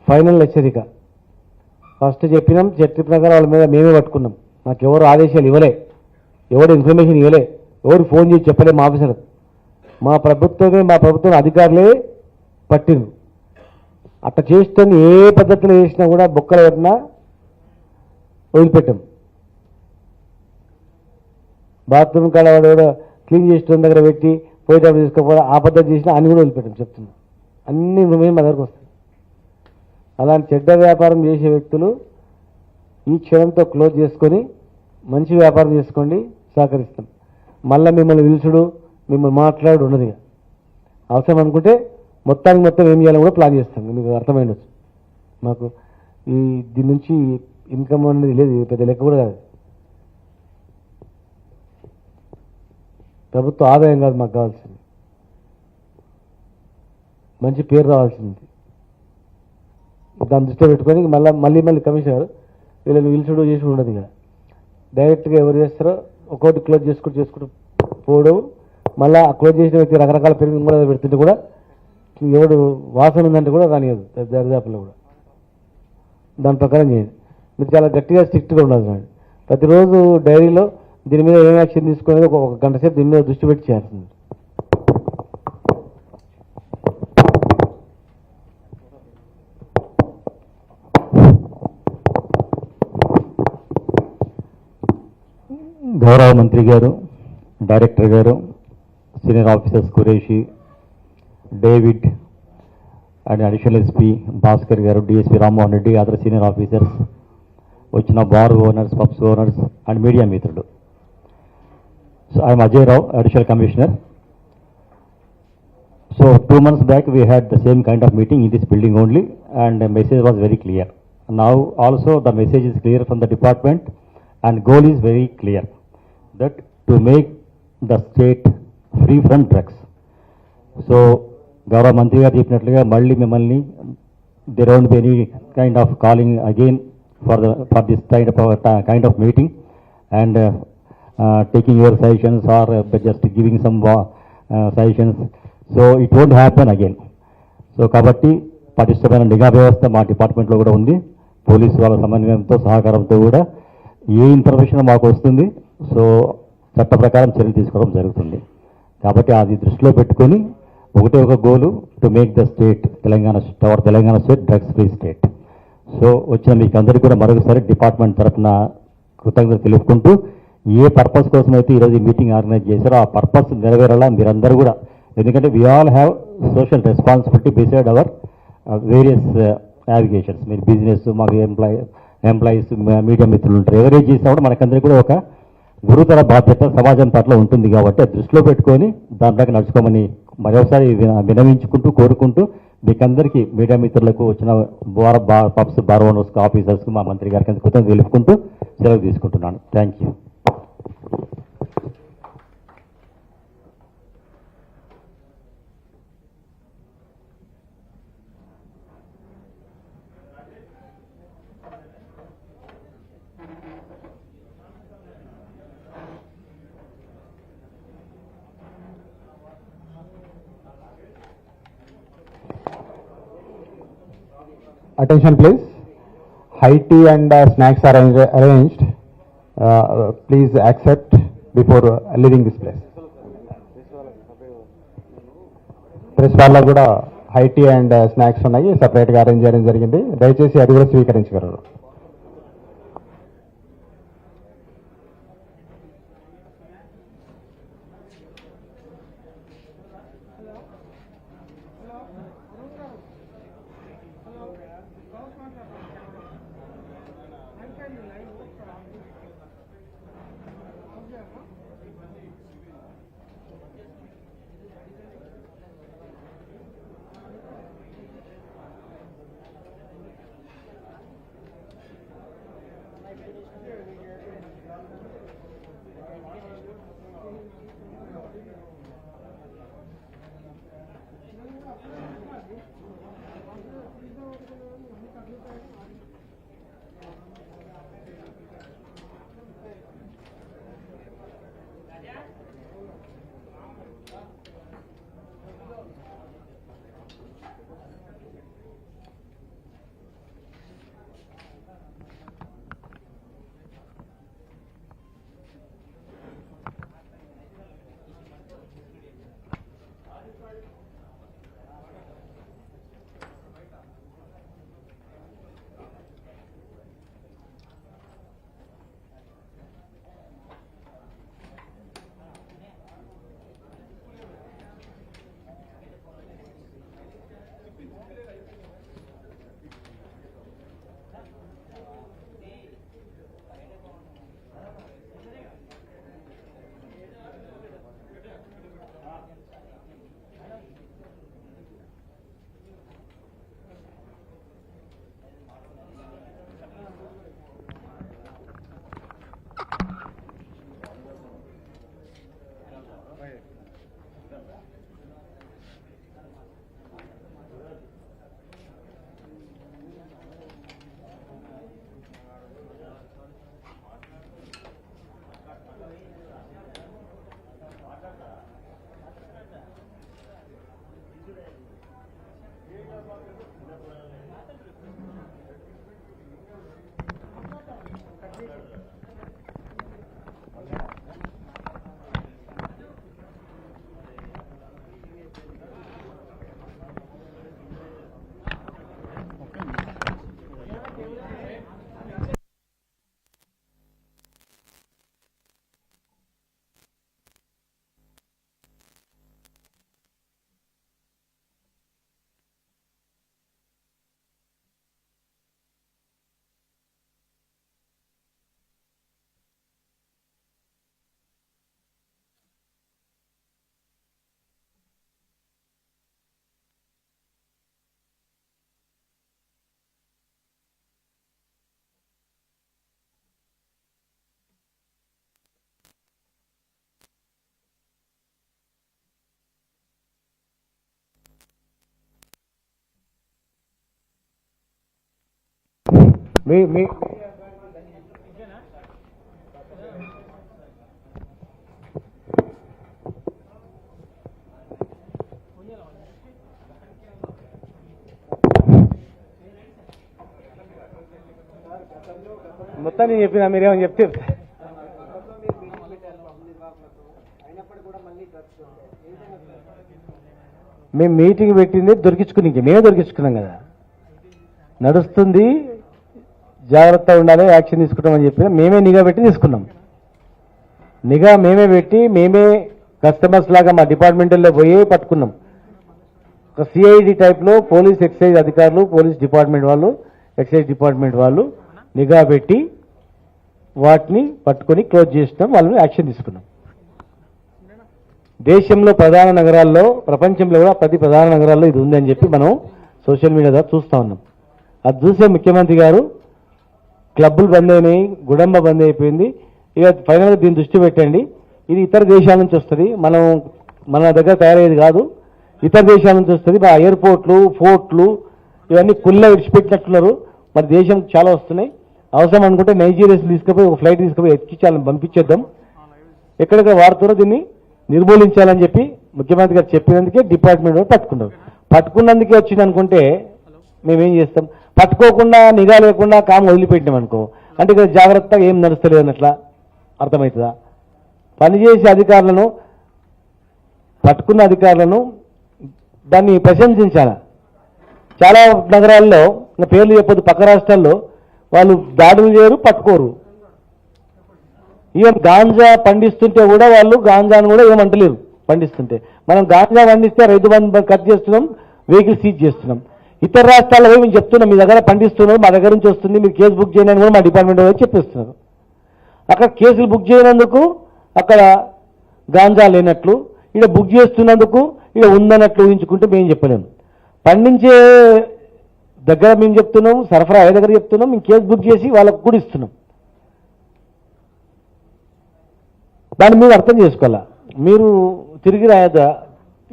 ఫైనల్ హెచ్చరిక. ఫస్ట్ చెప్పినాం, చెప్పిన ప్రకారం వాళ్ళ మీద మేమే పట్టుకున్నాం. నాకు ఎవరు ఆదేశాలు ఇవ్వలే, ఎవరు ఇన్ఫర్మేషన్ ఇవ్వలే, ఎవరు ఫోన్ చేసి చెప్పలే మా ఆఫీసర్. మా ప్రభుత్వం అధికారులే పట్టింది. అట్లా చేస్తున్న ఏ పద్ధతిలో చేసినా కూడా బొక్కలు పెట్టినా వదిలిపెట్టాం. బాత్రూమ్ కాడ వాడు క్లీన్ చేసిన దగ్గర పెట్టి పోయేటప్పుడు తీసుకోపోవడం ఆ పద్ధతి చేసినా అన్ని కూడా వదిలిపెట్టాం. చెప్తున్నాం, అన్ని మేము మా దగ్గరకు వస్తాయి. అలాంటి చెడ్డ వ్యాపారం చేసే వ్యక్తులు ఈ క్షణంతో క్లోజ్ చేసుకొని మంచి వ్యాపారం చేసుకోండి, సహకరిస్తాం. మళ్ళీ మిమ్మల్ని పిలుచుడు మిమ్మల్ని మాట్లాడు ఉన్నది. అవసరం అనుకుంటే మొత్తానికి మొత్తం ఏం చేయాలని కూడా ప్లాన్ చేస్తాం. మీకు అర్థమైండొచ్చు. మాకు దీని నుంచి ఇన్కమ్ అనేది లేదు, పెద్ద లెక్క కూడా కాదు. ప్రభుత్వ ఆదాయం కాదు మాకు కావాల్సింది, మంచి పేరు రావాల్సింది. దాన్ని దృష్టిలో పెట్టుకొని మళ్ళీ కమిషనర్ వీళ్ళని పిలుచుడు చేసి ఉండదు ఇక డైరెక్ట్గా ఎవరు చేస్తారో ఒక్కొక్కటి క్లోజ్ చేసుకుంటూ పోవడం, మళ్ళీ ఆ క్లోజ్ చేసిన వ్యక్తి రకరకాల పెరుగు కూడా పెడుతుంటే కూడా ఎవడు వాసన ఉందంటే కూడా రానియదు దరిదాపులో కూడా. దాని ప్రకారం చేయండి. మీరు చాలా గట్టిగా స్ట్రిక్ట్గా ఉండాలి చూడండి. ప్రతిరోజు డైరీలో దీని మీద ఏం యాక్షన్ తీసుకునేది ఒక గంట సేపు దీని మీద దృష్టి పెట్టి చేయాల్సింది. గౌరవ మంత్రి గారు, డైరెక్టర్ గారు, senior officers Qureshi, David and additional SP Bhaskar గారు, DSP Rammohan Reddy, other senior officers, వచ్చిన bar owners, pubs owners and media మిత్రుడు. So I am Ajay Rao, Additional Commissioner. So 2 months back we had the same kind of meeting in this building only, and the message was very clear. Now also the message is clear from the department, and goal is very clear, that to make the state free from drugs. So Gaurav Mantri garu cheppinatluga malli mimmalni there won't be any kind of calling again for this kind of meeting, and taking your suggestions or just giving some suggestions. So it won't happen again. So కాబట్టి పటిష్టమైన నిఘా వ్యవస్థ మా డిపార్ట్మెంట్లో కూడా ఉంది. పోలీసు వాళ్ళ సమన్వయంతో సహకారంతో కూడా ఏ ఇన్ఫర్మేషన్ మాకు వస్తుంది, సో చట్ట ప్రకారం చర్యలు తీసుకోవడం జరుగుతుంది. కాబట్టి అది దృష్టిలో పెట్టుకొని ఒకటే ఒక goal, to make the state Telangana state drugs free state. So వచ్చిన మీకు అందరికీ కూడా మరొకసారి డిపార్ట్మెంట్ తరఫున కృతజ్ఞత తెలుపుకుంటూ, ఏ పర్పస్ కోసం అయితే ఈరోజు ఈ మీటింగ్ ఆర్గనైజ్ చేశారో ఆ పర్పస్ నెరవేరాలా మీరందరూ కూడా. ఎందుకంటే we all have social responsibility beside our various navigations. మీరు బిజినెస్, మాకు ఎంప్లాయీస్, మీడియా మిత్రులు ఉంటారు. ఎవరేజ్ చేసినా కూడా మనకందరికీ కూడా ఒక గురుతర బాధ్యత సమాజం పట్ల ఉంటుంది. కాబట్టి అది దృష్టిలో పెట్టుకొని దాంట్లోకి నడుచుకోమని మరోసారి వినవించుకుంటూ కోరుకుంటూ, మీకందరికీ మీడియా మిత్రులకు, వచ్చిన పబ్స్ బార్ ఓనర్స్ ఆఫీసర్స్కి మా మంత్రి గారికి కృతజ్ఞతలు తెలుపుకుంటూ సెలవు తీసుకుంటున్నాను. Thank you. Attention please. High tea and snacks are arranged. Please accept before leaving this place. Press వాళ్ళకు కూడా హై టీ అండ్ స్నాక్స్ ఉన్నాయి, సపరేట్గా అరేంజ్ చేయడం జరిగింది. దయచేసి అది కూడా స్వీకరించగలరు. మీ మీ మొత్తం నేను చెప్పినా మీరేమని చెప్తే మేము మీటింగ్ పెట్టింది దొరికించుకుని మేమే దొరికించుకున్నాం కదా. నడుస్తుంది, జాగ్రత్త ఉండాలి, యాక్షన్ తీసుకుంటామని చెప్పి మేమే నిఘా పెట్టి తీసుకున్నాం. నిఘా మేమే పెట్టి మేమే కస్టమర్స్ లాగా మా డిపార్ట్మెంట్లో పోయి పట్టుకున్నాం. ఒక సిఐడి టైప్లో పోలీస్ ఎక్సైజ్ అధికారులు, పోలీస్ డిపార్ట్మెంట్ వాళ్ళు, ఎక్సైజ్ డిపార్ట్మెంట్ వాళ్ళు నిఘా పెట్టి వాటిని పట్టుకొని క్లోజ్ చేసినాం, వాళ్ళని యాక్షన్ తీసుకున్నాం. దేశంలో ప్రధాన నగరాల్లో, ప్రపంచంలో కూడా 10 ప్రధాన నగరాల్లో ఇది ఉందని చెప్పి మనం సోషల్ మీడియా ద్వారా చూస్తూ ఉన్నాం. అది చూసే ముఖ్యమంత్రి గారు క్లబ్బులు బంద్ అయినాయి, గుడంబ బంద్ అయిపోయింది, ఇక ఫైనల్గా దీన్ని దృష్టి పెట్టండి, ఇది ఇతర దేశాల నుంచి వస్తుంది, మన దగ్గర తయారయ్యేది కాదు, ఇతర దేశాల నుంచి వస్తుంది. మా ఎయిర్పోర్ట్లు, ఫోర్ట్లు ఇవన్నీ కుళ్ళ విడిచిపెట్టినట్టున్నారు. మరి దేశం చాలా వస్తున్నాయి, అవసరం అనుకుంటే నైజీరియాస్ తీసుకుపోయి ఒక ఫ్లైట్ తీసుకుపోయి ఎక్కించాలని పంపించేద్దాం, ఎక్కడెక్కడ వాడుతారో దీన్ని నిర్మూలించాలని చెప్పి ముఖ్యమంత్రి గారు చెప్పినందుకే డిపార్ట్మెంట్ వాళ్ళు పట్టుకున్నారు. పట్టుకున్నందుకే వచ్చింది అనుకుంటే మేమేం చేస్తాం? పట్టుకోకుండా నిఘా లేకుండా కాము వదిలిపెట్టినాం అనుకో, అంటే ఇక్కడ జాగ్రత్తగా ఏం నడుస్తలేదు అన్నట్లా అర్థమవుతుందా? పనిచేసే అధికారులను, పట్టుకున్న అధికారులను దాన్ని ప్రశంసించాలి. చాలా నగరాల్లో, ఇంకా పేర్లు చెప్పొద్దు, పక్క రాష్ట్రాల్లో వాళ్ళు దాడులు చేయరు, పట్టుకోరు. ఈవెన్ గాంజా పండిస్తుంటే కూడా వాళ్ళు గాంజాను కూడా ఏమంటలేరు పండిస్తుంటే. మనం గాంజా పండిస్తే రైతు బంధు కట్ చేస్తున్నాం, వెహికల్ సీజ్ చేస్తున్నాం. ఇతర రాష్ట్రాల్లో పోయి మేము చెప్తున్నాం, మీ దగ్గర పండిస్తున్నారు, మా దగ్గర నుంచి వస్తుంది, మీరు కేసు బుక్ చేయని అని కూడా మా డిపార్ట్మెంట్ వాళ్ళు చెప్పిస్తున్నారు. అక్కడ కేసులు బుక్ చేయనందుకు అక్కడ గాంజా లేనట్లు, ఇక్కడ బుక్ చేస్తున్నందుకు ఇక్కడ ఉందన్నట్లు ఊహించుకుంటే మేము చెప్పలేము. పండించే దగ్గర మేము చెప్తున్నాం, సరఫరా అయ్యే దగ్గర చెప్తున్నాం, మేము కేసు బుక్ చేసి వాళ్ళకు కూడా ఇస్తున్నాం. దాన్ని మీరు అర్థం చేసుకోవాలా. మీరు తిరిగి రాయద్దా,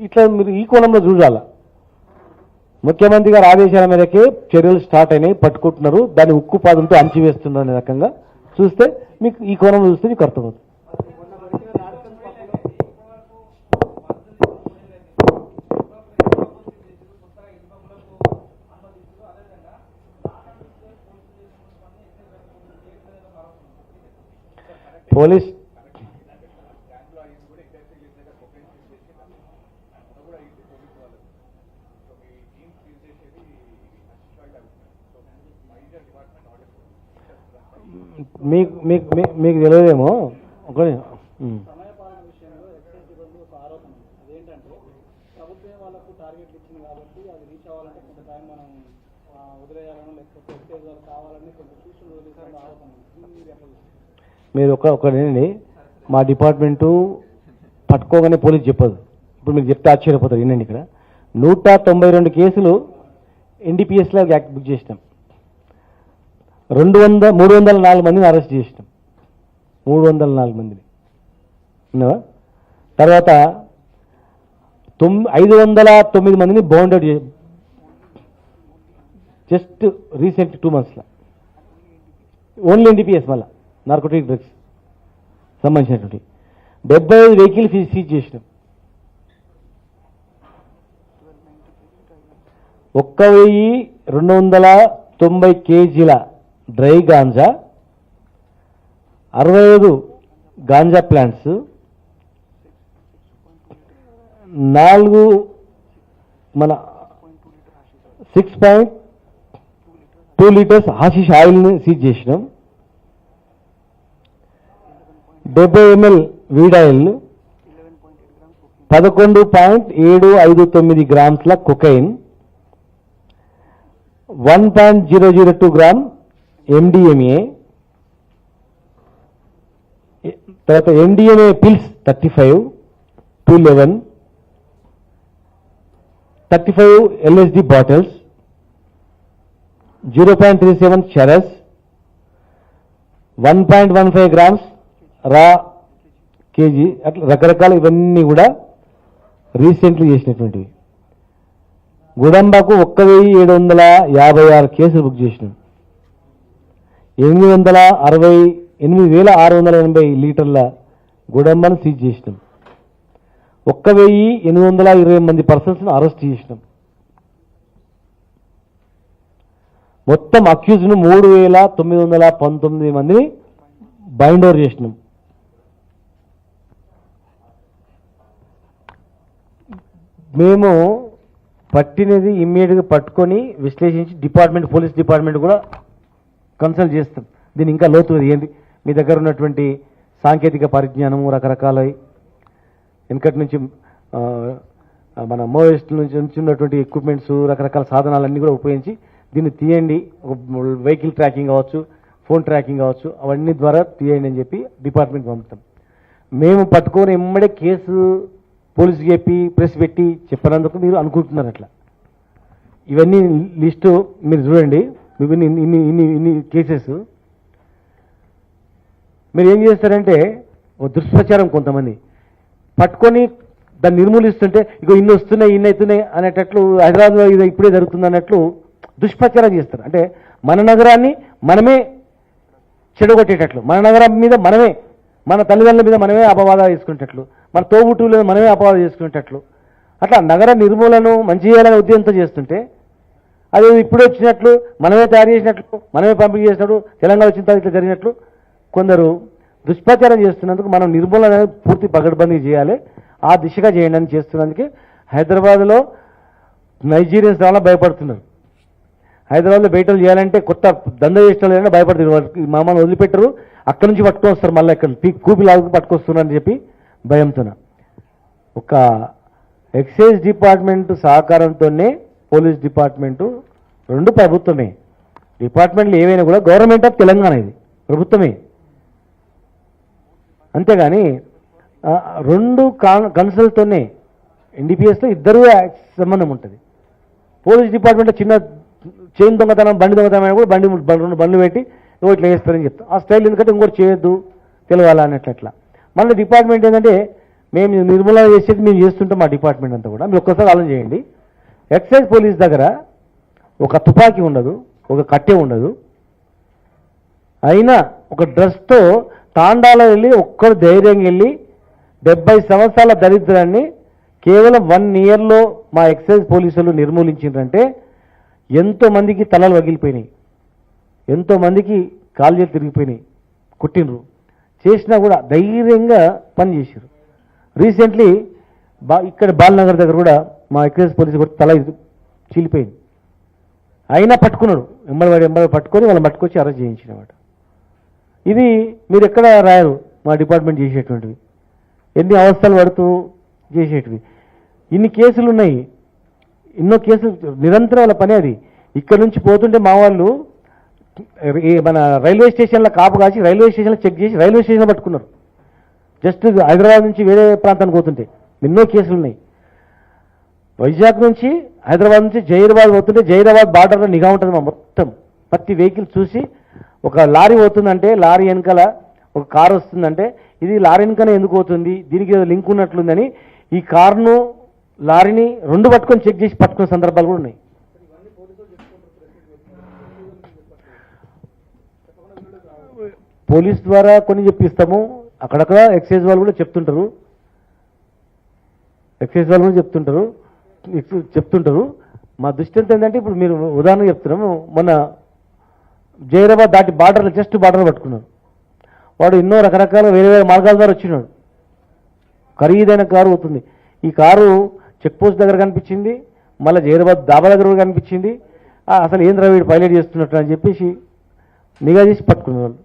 ఇట్లా మీరు ఈ కోణంలో చూడాలా. ముఖ్యమంత్రి గారి ఆదేశాల మేరకే చర్యలు స్టార్ట్ అయినాయి, పట్టుకుంటున్నారు, దాన్ని ఉక్కు పాదంతో అంచివేస్తున్నారు అనే రకంగా చూస్తే మీకు ఈ కోణంలో చూస్తే మీకు అర్థమవుతుంది. పోలీస్ మీకు తెలియదేమో ఒక సమయపాలన విషయంలో ఎక్సైజ్ సిబ్బంది ఒక ఆరోపణ అదేంటంటే ప్రభుత్వం వాళ్ళకు టార్గెట్ ఇచ్చింది కాబట్టి అది రీచ్ అవ్వాలంటే కొంత టైం మనం వదిలేయాలని, లేకపోతే ఎక్సైజ్ వాళ్ళు కావాలని కొంత సూచనలు వదిలేసిన ఆరోపణ. మీరు ఒకటేనండి, మా డిపార్ట్మెంటు పట్టుకోగానే పోలీసు చెప్పదు. ఇప్పుడు మీకు చెప్తే ఆశ్చర్యపోతారు. ఏంటండి, ఇక్కడ 192 కేసులు ఎన్డీపీఎస్లో యాక్ట్ బుక్ చేసినాం, 304 మందిని అరెస్ట్ చేసినాం, 304 మందిని ఉన్నావా. తర్వాత 509 మందిని బౌండెడ్ జస్ట్ రీసెంట్ 2 monthsలో ఓన్లీ ఎన్డీపీఎస్. మళ్ళీ నార్కోటిక్ డ్రగ్స్ సంబంధించినటువంటి 75 వెహికల్ సీజ్ చేసినాం. 1290 కేజీల డ్రై గాంజా, 65 గాంజా ప్లాంట్స్, 4 మన 6.2 లీటర్స్ హాషిష్ ఆయిల్ని సీజ్ చేసినాం, 70 ml వీడ్ ఆయిల్, 11.759 గ్రామ్స్ల కొకైన్, 1.002 గ్రామ్ ఎండిఎంఏ, తర్వాత MDMA pills 35 to 11, 35 LSD bottles, 0.37 charas, 1.15 grams రా కేజీ, అట్లా రకరకాల ఇవన్నీ కూడా రీసెంట్లీ చేసినటువంటివి. గుడంబాకు 1756 కేసులు బుక్ చేసినాం. 8,680 లీటర్ల గుడంబను సీజ్ చేసినాం. 1,820 మంది పర్సన్స్ను అరెస్ట్ చేసినాం. మొత్తం అక్యూజ్ను 3,919 మందిని బైండ్ ఓవర్ చేసినాం. మేము పట్టినది ఇమ్మీడియట్గా పట్టుకొని విశ్లేషించి పోలీస్ డిపార్ట్మెంట్ కూడా కన్సల్ట్ చేస్తాం. దీని ఇంకా లోతు ఏంటి, మీ దగ్గర ఉన్నటువంటి సాంకేతిక పరిజ్ఞానము, రకరకాల వెనకటి నుంచి మన మోయిస్ట్ నుంచి ఉన్నటువంటి ఎక్విప్మెంట్స్, రకరకాల సాధనాలన్నీ కూడా ఉపయోగించి దీన్ని తీయండి, వెహికల్ ట్రాకింగ్ కావచ్చు, ఫోన్ ట్రాకింగ్ కావచ్చు, అవన్నీ ద్వారా తీయండి అని చెప్పి డిపార్ట్మెంట్ పంపుతాం. మేము పట్టుకొని ఎమ్మడే కేసు పోలీసు చెప్పి ప్రెస్ పెట్టి చెప్పినందుకు మీరు అనుకుంటున్నారు అట్లా. ఇవన్నీ లిస్టు మీరు చూడండి, ఇన్ని ఇన్ని ఇన్ని ఇన్ని కేసెస్. మీరు ఏం చేస్తారంటే దుష్ప్రచారం, కొంతమంది పట్టుకొని దాన్ని నిర్మూలిస్తుంటే ఇగో ఇన్ని వస్తున్నాయి, ఇన్ని అవుతున్నాయి అనేటట్లు, హైదరాబాద్లో ఇది ఇప్పుడే జరుగుతుంది అన్నట్లు దుష్ప్రచారం చేస్తారు. అంటే మన నగరాన్ని మనమే చెడగొట్టేటట్లు, మన నగరం మీద మనమే, మన తల్లిదండ్రుల మీద మనమే అపవాదాలు చేసుకునేటట్లు, మన తోబుట్టువుల మీద మనమే అపవాదాలు చేసుకునేటట్లు, అట్లా నగర నిర్మూలన మంచి చేయాలనే ఉద్దేశంతో చేస్తుంటే అది ఇప్పుడే వచ్చినట్లు, మనమే తయారు చేసినట్లు, మనమే పంపిణీ చేసినట్లు, తెలంగాణ వచ్చిన తర్వాత ఇట్లా జరిగినట్లు కొందరు దుష్ప్రచారం చేస్తున్నందుకు మనం నిర్మూలన అనేది పూర్తి పగడ్బందీ చేయాలి, ఆ దిశగా చేయండి అని చేస్తున్నందుకే హైదరాబాద్లో నైజీరియన్స్ చాలా భయపడుతున్నారు. హైదరాబాద్లో బయటలు చేయాలంటే కొత్త దంద చేసిన భయపడుతున్నారు. మామూలు వదిలిపెట్టరు, అక్కడి నుంచి పట్టుకొని వస్తారు, మళ్ళీ ఇక్కడ కూపిలాగా పట్టుకొస్తున్నారని చెప్పి భయంతో. ఒక ఎక్సైజ్ డిపార్ట్మెంట్ సహకారంతోనే పోలీస్ డిపార్ట్మెంటు, రెండు ప్రభుత్వమే. డిపార్ట్మెంట్లు ఏవైనా కూడా గవర్నమెంట్ ఆఫ్ తెలంగాణ, ఇది ప్రభుత్వమే. అంతేగాని రెండు కన్సల్తోనే ఎన్డీపీఎస్లో ఇద్దరు సంబంధం ఉంటుంది. పోలీస్ డిపార్ట్మెంట్లో చిన్న చైన్ దొంగతనం, బండి దొంగతనం కూడా రెండు బండ్లు పెట్టి ఇట్లా వేస్తారని చెప్తాం. ఆ స్టైల్ ఎందుకంటే ఇంకోటి చేయొద్దు, తెలవాలా అన్నట్లట్లా. మళ్ళీ డిపార్ట్మెంట్ ఏంటంటే మేము నిర్మూలన చేసేది మేము చేస్తుంటాం. మా డిపార్ట్మెంట్ అంతా కూడా మీరు ఒక్కసారి ఆలోచన చేయండి. ఎక్సైజ్ పోలీస్ దగ్గర ఒక తుపాకీ ఉండదు, ఒక కట్టె ఉండదు, అయినా ఒక డ్రెస్తో తాండాలో వెళ్ళి ఒక్కరు ధైర్యంగా వెళ్ళి 70 సంవత్సరాల దరిద్రాన్ని కేవలం 1 ఇయర్లో మా ఎక్సైజ్ పోలీసులు నిర్మూలించిందంటే ఎంతోమందికి తలలు వగిలిపోయినాయి, ఎంతోమందికి కాళ్ళు చేతులు తిరిగిపోయినాయి, కుట్టినరు, చేసినా కూడా ధైర్యంగా పనిచేసారు. రీసెంట్లీ ఇక్కడ బాలనగర్ దగ్గర కూడా మా ఎక్సైజ్ పోలీసు కూడా తల చీలిపోయింది, అయినా పట్టుకున్నాడు, ఎంబడి పట్టుకొని వాళ్ళని పట్టుకొచ్చి అరెస్ట్ చేయించినమాట. ఇది మీరు ఎక్కడ రాయరు, మా డిపార్ట్మెంట్ చేసేటువంటివి, ఎన్ని అవస్థలు పడుతూ చేసేటివి. ఇన్ని కేసులు ఉన్నాయి, ఎన్నో కేసులు నిరంతరం వాళ్ళ పని అది. ఇక్కడ నుంచి పోతుంటే మా వాళ్ళు మన రైల్వే స్టేషన్లో కాపు కాసి రైల్వే స్టేషన్లో చెక్ చేసి రైల్వే స్టేషన్లో పట్టుకున్నారు. జస్ట్ హైదరాబాద్ నుంచి వేరే ప్రాంతానికి పోతుంటే ఎన్నో కేసులు ఉన్నాయి. వైజాగ్ నుంచి హైదరాబాద్ నుంచి జైరాబాద్ పోతుంటే జైరాబాద్ బార్డర్లో నిఘా ఉంటుంది. మా మొత్తం ప్రతి వెహికల్ చూసి, ఒక లారీ పోతుందంటే లారీ వెనకాల ఒక కారు వస్తుందంటే ఇది లారీ వెనకనే ఎందుకు పోతుంది, దీనికి ఏదో లింక్ ఉన్నట్లుందని ఈ కారును లారీని రెండు పట్టుకొని చెక్ చేసి పట్టుకునే సందర్భాలు కూడా ఉన్నాయి. పోలీస్ ద్వారా కొన్ని చెప్పిస్తాము, అక్కడక్కడ ఎక్సైజ్ వాళ్ళు కూడా చెప్తుంటారు, మా దృష్టి ఎంత ఏంటంటే ఇప్పుడు మీరు ఉదాహరణ చెప్తున్నాము, మొన్న జైరాబాద్ దాటి బార్డర్లో జస్ట్ బార్డర్ పట్టుకున్నాడు. వాడు ఎన్నో రకరకాల వేరే వేరే మార్గాల ద్వారా వచ్చినాడు. ఖరీదైన కారు అవుతుంది. ఈ కారు చెక్ పోస్ట్ దగ్గర కనిపించింది, మళ్ళీ జైరాబాద్ దాబా దగ్గర కూడా కనిపించింది. అసలు ఏం వీడు పైలట్ చేస్తున్నట్టు అని చెప్పేసి నిఘా చేసి పట్టుకునేవాళ్ళు.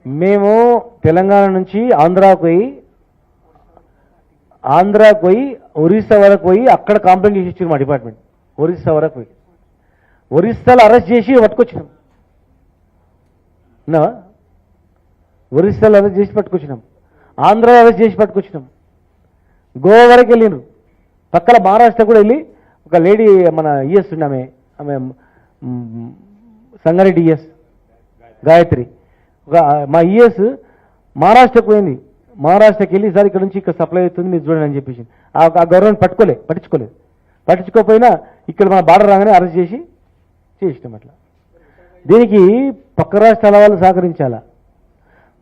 మేము తెలంగాణ నుంచి ఆంధ్రాకు పోయి ఒరిస్సా వరకు పోయి అక్కడ కంప్లైంట్ చేసి ఇచ్చారు మా డిపార్ట్మెంట్. ఒరిస్సా వరకు పోయి ఒరిస్సాలో అరెస్ట్ చేసి పట్టుకొచ్చినాం. ఒరిస్సాలో అరెస్ట్ చేసి పట్టుకొచ్చినాం, ఆంధ్రాలో అరెస్ట్ చేసి పట్టుకొచ్చినాం, గోవా వరకు వెళ్ళినారు, పక్కన మహారాష్ట్ర కూడా వెళ్ళి ఒక లేడీ మన ఈఎస్ ఉంది, ఆమె సంగారెడ్డి ఈఎస్ గాయత్రి, ఒక మా ఈఎస్ మహారాష్ట్రకు పోయింది. మహారాష్ట్రకి వెళ్ళి సార్ ఇక్కడ నుంచి ఇక్కడ సప్లై అవుతుంది మీరు చూడండి అని చెప్పేసి ఆ గవర్నమెంట్ పట్టించుకోకపోయినా ఇక్కడ మన బార్డర్ రాగానే అరెస్ట్ చేసినాం. అట్లా దీనికి పక్క రాష్ట్రాల వాళ్ళు సహకరించాలా,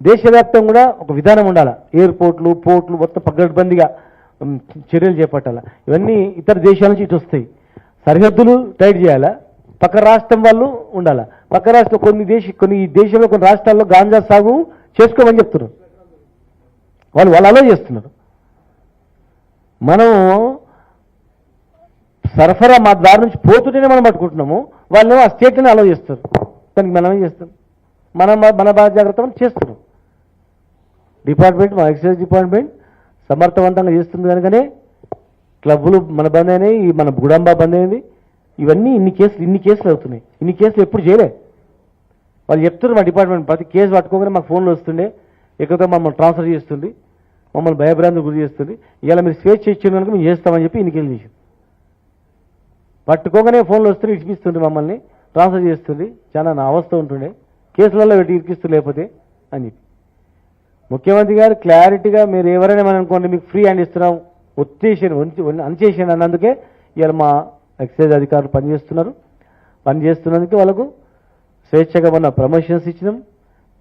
దేశవ్యాప్తంగా కూడా ఒక విధానం ఉండాలా, ఎయిర్పోర్ట్లు పోర్ట్లు మొత్తం పకడ్బందీగా చర్యలు చేపట్టాలా. ఇవన్నీ ఇతర దేశాల నుంచి ఇటు వస్తాయి. సరిహద్దులు టైట్ చేయాలా, పక్క రాష్ట్రం వాళ్ళు ఉండాలా. పక్క రాష్ట్రం కొన్ని దేశంలో కొన్ని రాష్ట్రాల్లో గాంజా సాగు చేసుకోమని చెప్తున్నారు, వాళ్ళు అలా చేస్తున్నారు. మనం సరఫరా మా దారి నుంచి పోతుంటేనే మనం పట్టుకుంటున్నాము, వాళ్ళేమో ఆ స్టేట్ని అలౌ చేస్తారు. దానికి మనం ఏం చేస్తాం, మన జాగ్రత్త మనం చేస్తున్నాం. డిపార్ట్మెంట్, మా ఎక్సైజ్ డిపార్ట్మెంట్ సమర్థవంతంగా చేస్తుంది కనుకనే క్లబ్బులు మన బంద్ అయినాయి, మన గుడంబా బంద్ అయింది. ఇవన్నీ ఇన్ని కేసులు అవుతున్నాయి. ఇన్ని కేసులు ఎప్పుడు చేయలే. వాళ్ళు చెప్తున్నారు మా డిపార్ట్మెంట్ ప్రతి కేసు పట్టుకోగానే మాకు ఫోన్లు వస్తుండే, ఎక్కువగా మమ్మల్ని ట్రాన్స్ఫర్ చేస్తుంది, మమ్మల్ని భయభ్రాంతులు గురి చేస్తుంది. ఇవాళ మీరు స్వేచ్ఛ ఇచ్చిన కనుక మేము చేస్తామని చెప్పి ఇన్ని కేసులు చేసాం. పట్టుకోగానే ఫోన్లు వస్తుండే, ఇచ్చిపిస్తుండే, మమ్మల్ని ట్రాన్స్ఫర్ చేస్తుంది. చాలా నా అవస్థ ఉంటుండే, కేసులలో పెట్టి ఇరికిస్తూ లేకపోతే అని చెప్పి ముఖ్యమంత్రి గారు క్లారిటీగా మీరు ఎవరైనా మనం అనుకోండి మీకు ఫ్రీ హ్యాండ్ ఇస్తున్నాం అనిచేసాను అన్నందుకే ఇవాళ మా ఎక్సైజ్ అధికారులు పనిచేస్తున్నందుకు వాళ్ళకు స్వేచ్ఛగా మన ప్రమోషన్స్ ఇచ్చినాం,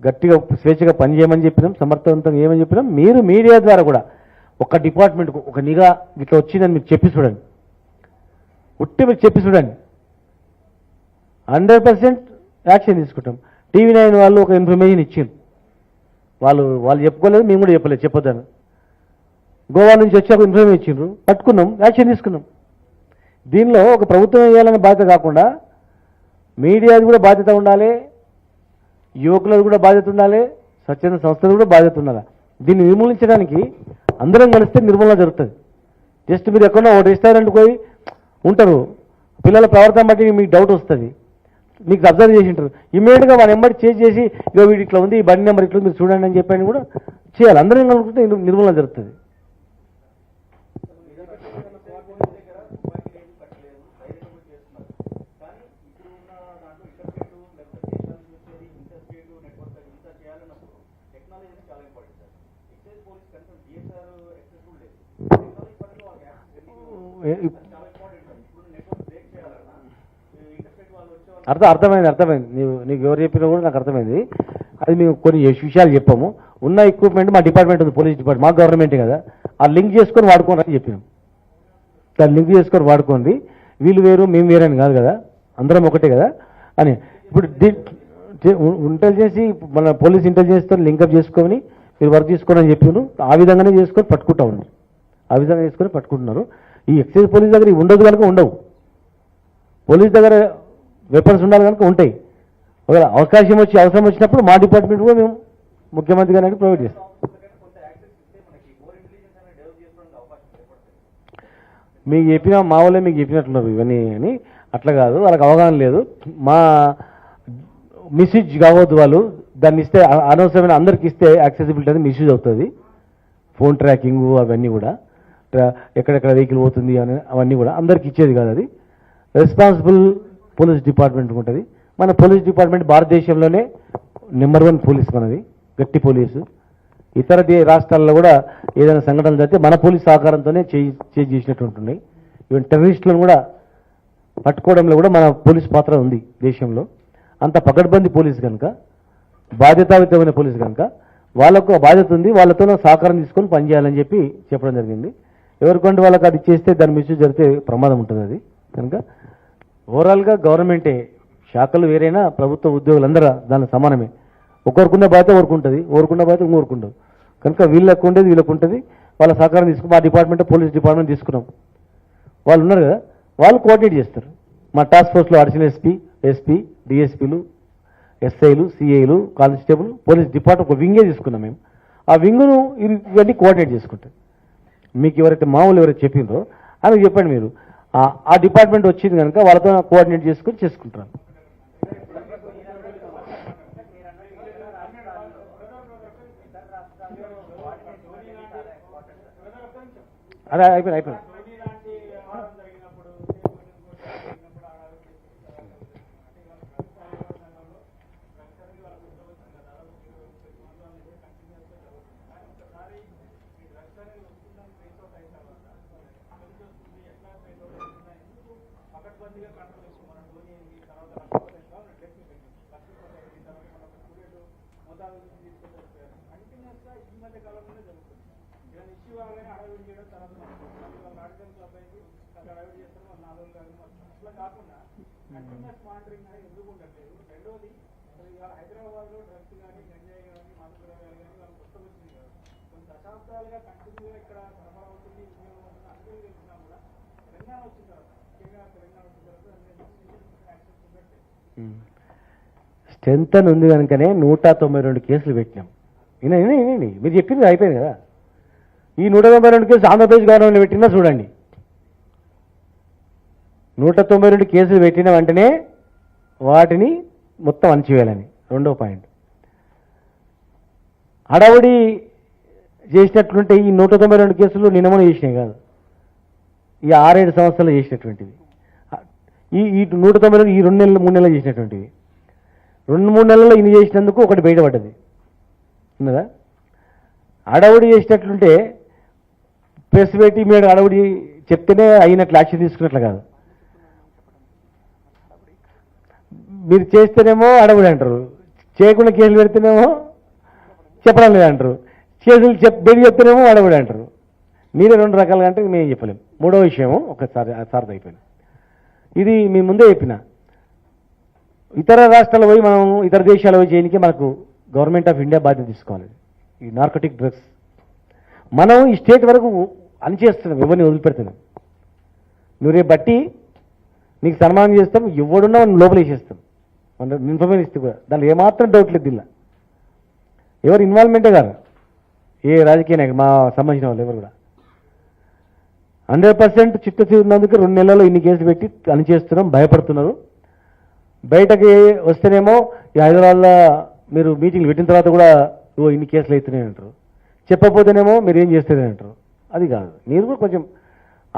గట్టిగా స్వేచ్ఛగా పనిచేయమని చెప్పినాం, సమర్థవంతంగా ఏమని చెప్పినాం. మీరు మీడియా ద్వారా కూడా ఒక డిపార్ట్మెంట్కు ఒక నిఘా ఇట్లా వచ్చిందని మీరు చెప్పి చూడండి, మీరు చెప్పి చూడండి, 100% యాక్షన్ తీసుకుంటాం. TV9 వాళ్ళు ఒక ఇన్ఫర్మేషన్ ఇచ్చారు, వాళ్ళు చెప్పుకోలేదు, మేము కూడా చెప్పొద్దాను. గోవా నుంచి వచ్చి ఒక ఇన్ఫర్మేషన్ ఇచ్చిండ్రు, పట్టుకున్నాం, యాక్షన్ తీసుకున్నాం. దీనిలో ఒక ప్రభుత్వం వేయాలనే బాధ్యత కాకుండా మీడియాది కూడా బాధ్యత ఉండాలి, యువకులది కూడా బాధ్యత ఉండాలి, స్వచ్ఛంద సంస్థలు కూడా బాధ్యత ఉండాలి. దీన్ని నిర్మూలించడానికి అందరం కలిస్తే నిర్మూలన జరుగుతుంది. జస్ట్ మీరు ఎక్కడో ఒక రెస్టారెంట్కి పోయి ఉంటారు, పిల్లల ప్రవర్తన బట్టి మీకు డౌట్ వస్తుంది, మీకు అబ్జర్వ్ చేసి ఉంటారు, ఇమీడియట్గా వాళ్ళ నెంబర్ చేసి ఇగో వీడి ఇట్లా ఉంది, ఈ బండి నెంబర్ ఇట్లా మీరు చూడండి అని చెప్పని కూడా చేయాలి. అందరం కనుకుంటే నిర్మూలన జరుగుతుంది. అర్థమైంది. నీకు ఎవరు చెప్పినా కూడా నాకు అర్థమైంది. అది మేము కొన్ని విషయాలు చెప్పాము. ఉన్న ఎక్విప్మెంట్ మా డిపార్ట్మెంట్ ఉంది, పోలీస్ డిపార్ట్మెంట్, మా గవర్నమెంటే కదా, ఆ లింక్ చేసుకొని వాడుకోండి అని చెప్పినాం. దాన్ని లింక్ చేసుకొని వాడుకోండి, వీళ్ళు వేరు మేము వేరే అని కాదు కదా, అందరం ఒకటే కదా అని. ఇప్పుడు ఇంటెలిజెన్స్ మన పోలీస్ ఇంటెలిజెన్స్తో లింకప్ చేసుకొని మీరు వర్క్ చేసుకోండి అని చెప్పినారు. ఆ విధంగానే చేసుకొని పట్టుకుంటా ఉన్నారు, ఆ విధంగా చేసుకొని పట్టుకుంటున్నారు. ఈ ఎక్సైజ్ పోలీస్ దగ్గర ఉండదు కనుక ఉండవు, పోలీస్ దగ్గర వెపన్స్ ఉండాలి కనుక ఉంటాయి. ఒకవేళ అవకాశం వచ్చి అవసరం వచ్చినప్పుడు మా డిపార్ట్మెంట్ కూడా మేము ముఖ్యమంత్రి గారికి ప్రొవైడ్ చేస్తాం. మీకు చెప్పిన మా వాళ్ళే మీకు చెప్పినట్లున్నారు ఇవన్నీ అని, అట్లా కాదు, వాళ్ళకి అవగాహన లేదు. మా మిస్యూజ్ కావద్దు, వాళ్ళు దాన్ని ఇస్తే అనవసరమైన అందరికి ఇస్తే యాక్సెసిబిలిటీ అనేది మిస్యూజ్ అవుతుంది. ఫోన్ ట్రాకింగ్ అవన్నీ కూడా, ఎక్కడెక్కడ వెహికల్ పోతుంది అని అవన్నీ కూడా అందరికి ఇచ్చేది కాదు. అది రెస్పాన్సిబుల్ పోలీస్ డిపార్ట్మెంట్ ఉంటుంది. మన పోలీస్ డిపార్ట్మెంట్ భారతదేశంలోనే నెంబర్ 1 పోలీస్ మనది, గట్టి పోలీసు. ఇతర రాష్ట్రాల్లో కూడా ఏదైనా సంఘటనలు జరిగితే మన పోలీస్ సహకారంతోనే చేసినట్టు ఉంటున్నాయి. ఈవెన్ టెర్రరిస్టులను కూడా పట్టుకోవడంలో కూడా మన పోలీస్ పాత్ర ఉంది దేశంలో. అంత పకడ్బందీ పోలీస్ కనుక, బాధ్యతాయుతమైన పోలీస్ కనుక వాళ్ళకు బాధ్యత ఉంది, వాళ్ళతో సహకారం తీసుకొని పనిచేయాలని చెప్పి చెప్పడం జరిగింది. ఎవరికంటే వాళ్ళకి అది చేస్తే దాని మిస్యూజ్ జరిగితే ప్రమాదం ఉంటుంది. అది కనుక ఓవరాల్గా గవర్నమెంటే, శాఖలు వేరైనా ప్రభుత్వ ఉద్యోగులందరూ దాని సమానమే. ఒకరికున్న బాధ్యత ఒకరికి ఓరుకున్న బాధ్యత ఇంకొకరుకుంటుంది కనుక వీళ్ళకు ఉండేది వీళ్ళకు ఉంటుంది. వాళ్ళ సహకారం తీసుకుని మా డిపార్ట్మెంట్ పోలీస్ డిపార్ట్మెంట్ తీసుకున్నాం, వాళ్ళు ఉన్నారు కదా, వాళ్ళు కోఆర్డినేట్ చేస్తారు. మా టాస్క్ ఫోర్స్లో అడిషనల్ ఎస్పీ డిఎస్పీలు, ఎస్ఐలు, సిఐలు, కానిస్టేబుల్, పోలీస్ డిపార్ట్మెంట్ ఒక వింగే తీసుకున్నాం మేము. ఆ వింగును ఇవన్నీ కోఆర్డినేట్ చేసుకుంటాం. మీకు ఎవరైతే మామూలు ఎవరైతే చెప్పిందో అని చెప్పండి, మీరు ఆ డిపార్ట్మెంట్ వచ్చింది కనుక వాళ్ళతో కోఆర్డినేట్ చేసుకుంటారు. అదే అయిపోయింది. మధ్య కాలంలోనే జరుగుతుంది. ఇలా ఇష్యూ వాళ్ళని అడవి చేయడం తర్వాత వాళ్ళు ఆర్టికల్స్ అబ్బాయికి అక్కడ అడవి చేస్తారు, వాళ్ళు 4 రోజులు కాదు. అట్లా కాకుండా కంటిన్యూస్ మానిటరింగ్ అనేది ఎందుకు ఉండట్లేదు? రెండోది ఇవాళ హైదరాబాద్లో డ్రగ్స్ కానీ, గంజాయి కానీ, మాదక ద్రవ్యాలు కానీ వాళ్ళు కొత్తగా వచ్చింది కదా, కొన్ని దశాబ్దాలుగా కంటిన్యూగా ఇక్కడ సరఫరా అవుతుంది, వినియోగం అవుతుంది, అందరూ తెలిసినా కూడా తెలంగాణ వచ్చిన తర్వాత, ముఖ్యంగా తెలంగాణ వచ్చిన తర్వాత యాక్సెస్ ఉండట్లేదు. స్ట్రెంత్ అని ఉంది కనుకనే 192 కేసులు పెట్టినాం. వినండి, మీరు చెప్పింది అయిపోయింది కదా. ఈ 192 కేసులు ఆంధ్రప్రదేశ్ గవర్నమెంట్ పెట్టినా చూడండి. 192 కేసులు పెట్టిన వెంటనే వాటిని మొత్తం అణచివేయాలని. రెండో పాయింట్, హడావుడి చేసినట్లుంటే ఈ 192 కేసులు నిన్నమని చేసినాయి కాదు, ఈ 6-7 సంవత్సరాలు చేసినటువంటివి. ఈ 192 ఈ 2 నెలలు 3 నెలలు చేసినటువంటివి. 2-3 నెలల్లో ఇన్ని చేసినందుకు ఒకటి బయటపడ్డది ఉన్నదా. అడవుడి చేసినట్లుంటే ప్రెస్ పెట్టి మీరు అడవుడి చెప్తేనే అయినట్లు యాక్షన్ తీసుకున్నట్లు కాదు. మీరు చేస్తేనేమో అడవుడి అంటారు, చేయకుండా కేసులు పెడితేనేమో చెప్పడం లేదంటారు, కేసులు చెప్తేనేమో అడవుడి అంటారు. మీరే 2 రకాలుగా అంటే మేము చెప్పలేము. మూడో విషయము ఒకసారి అయిపోయింది. ఇది మీ ముందే చెప్పిన, ఇతర రాష్ట్రాలు పోయి మనం ఇతర దేశాలు పోయి చేయడానికి మనకు గవర్నమెంట్ ఆఫ్ ఇండియా బాధ్యత తీసుకోవాలి. ఈ నార్కోటిక్ డ్రగ్స్ మనం ఈ స్టేట్ వరకు అణిచేస్తున్నాం, ఎవరిని వదిలిపెడుతున్నాం. నువ్వు రేపు బట్టి నీకు సన్మానం చేస్తాం, ఎవడున్నా మనం లోపల వేసేస్తాం, మన ఇన్ఫర్మేషన్ ఇస్తే కూడా. దాంట్లో ఏమాత్రం డౌట్ లేదు. దీనిలో ఎవరు ఇన్వాల్వ్మెంటే కాదు, ఏ రాజకీయ నాయకులు మా సంబంధించిన వాళ్ళు ఎవరు కూడా 100% చిత్తశుద్ధి ఉన్నందుకు 2 నెలల్లో ఇన్ని కేసులు పెట్టి అణిచేస్తున్నాం, భయపడుతున్నారు. బయటకి వస్తేనేమో ఈ హైదరాబాద్లో మీరు మీటింగ్లు పెట్టిన తర్వాత కూడా ఇన్ని కేసులు అవుతున్నాయి అంటారు, చెప్పకపోతేనేమో మీరు ఏం చేస్తారని అంటారు. అది కాదు, మీరు కూడా కొంచెం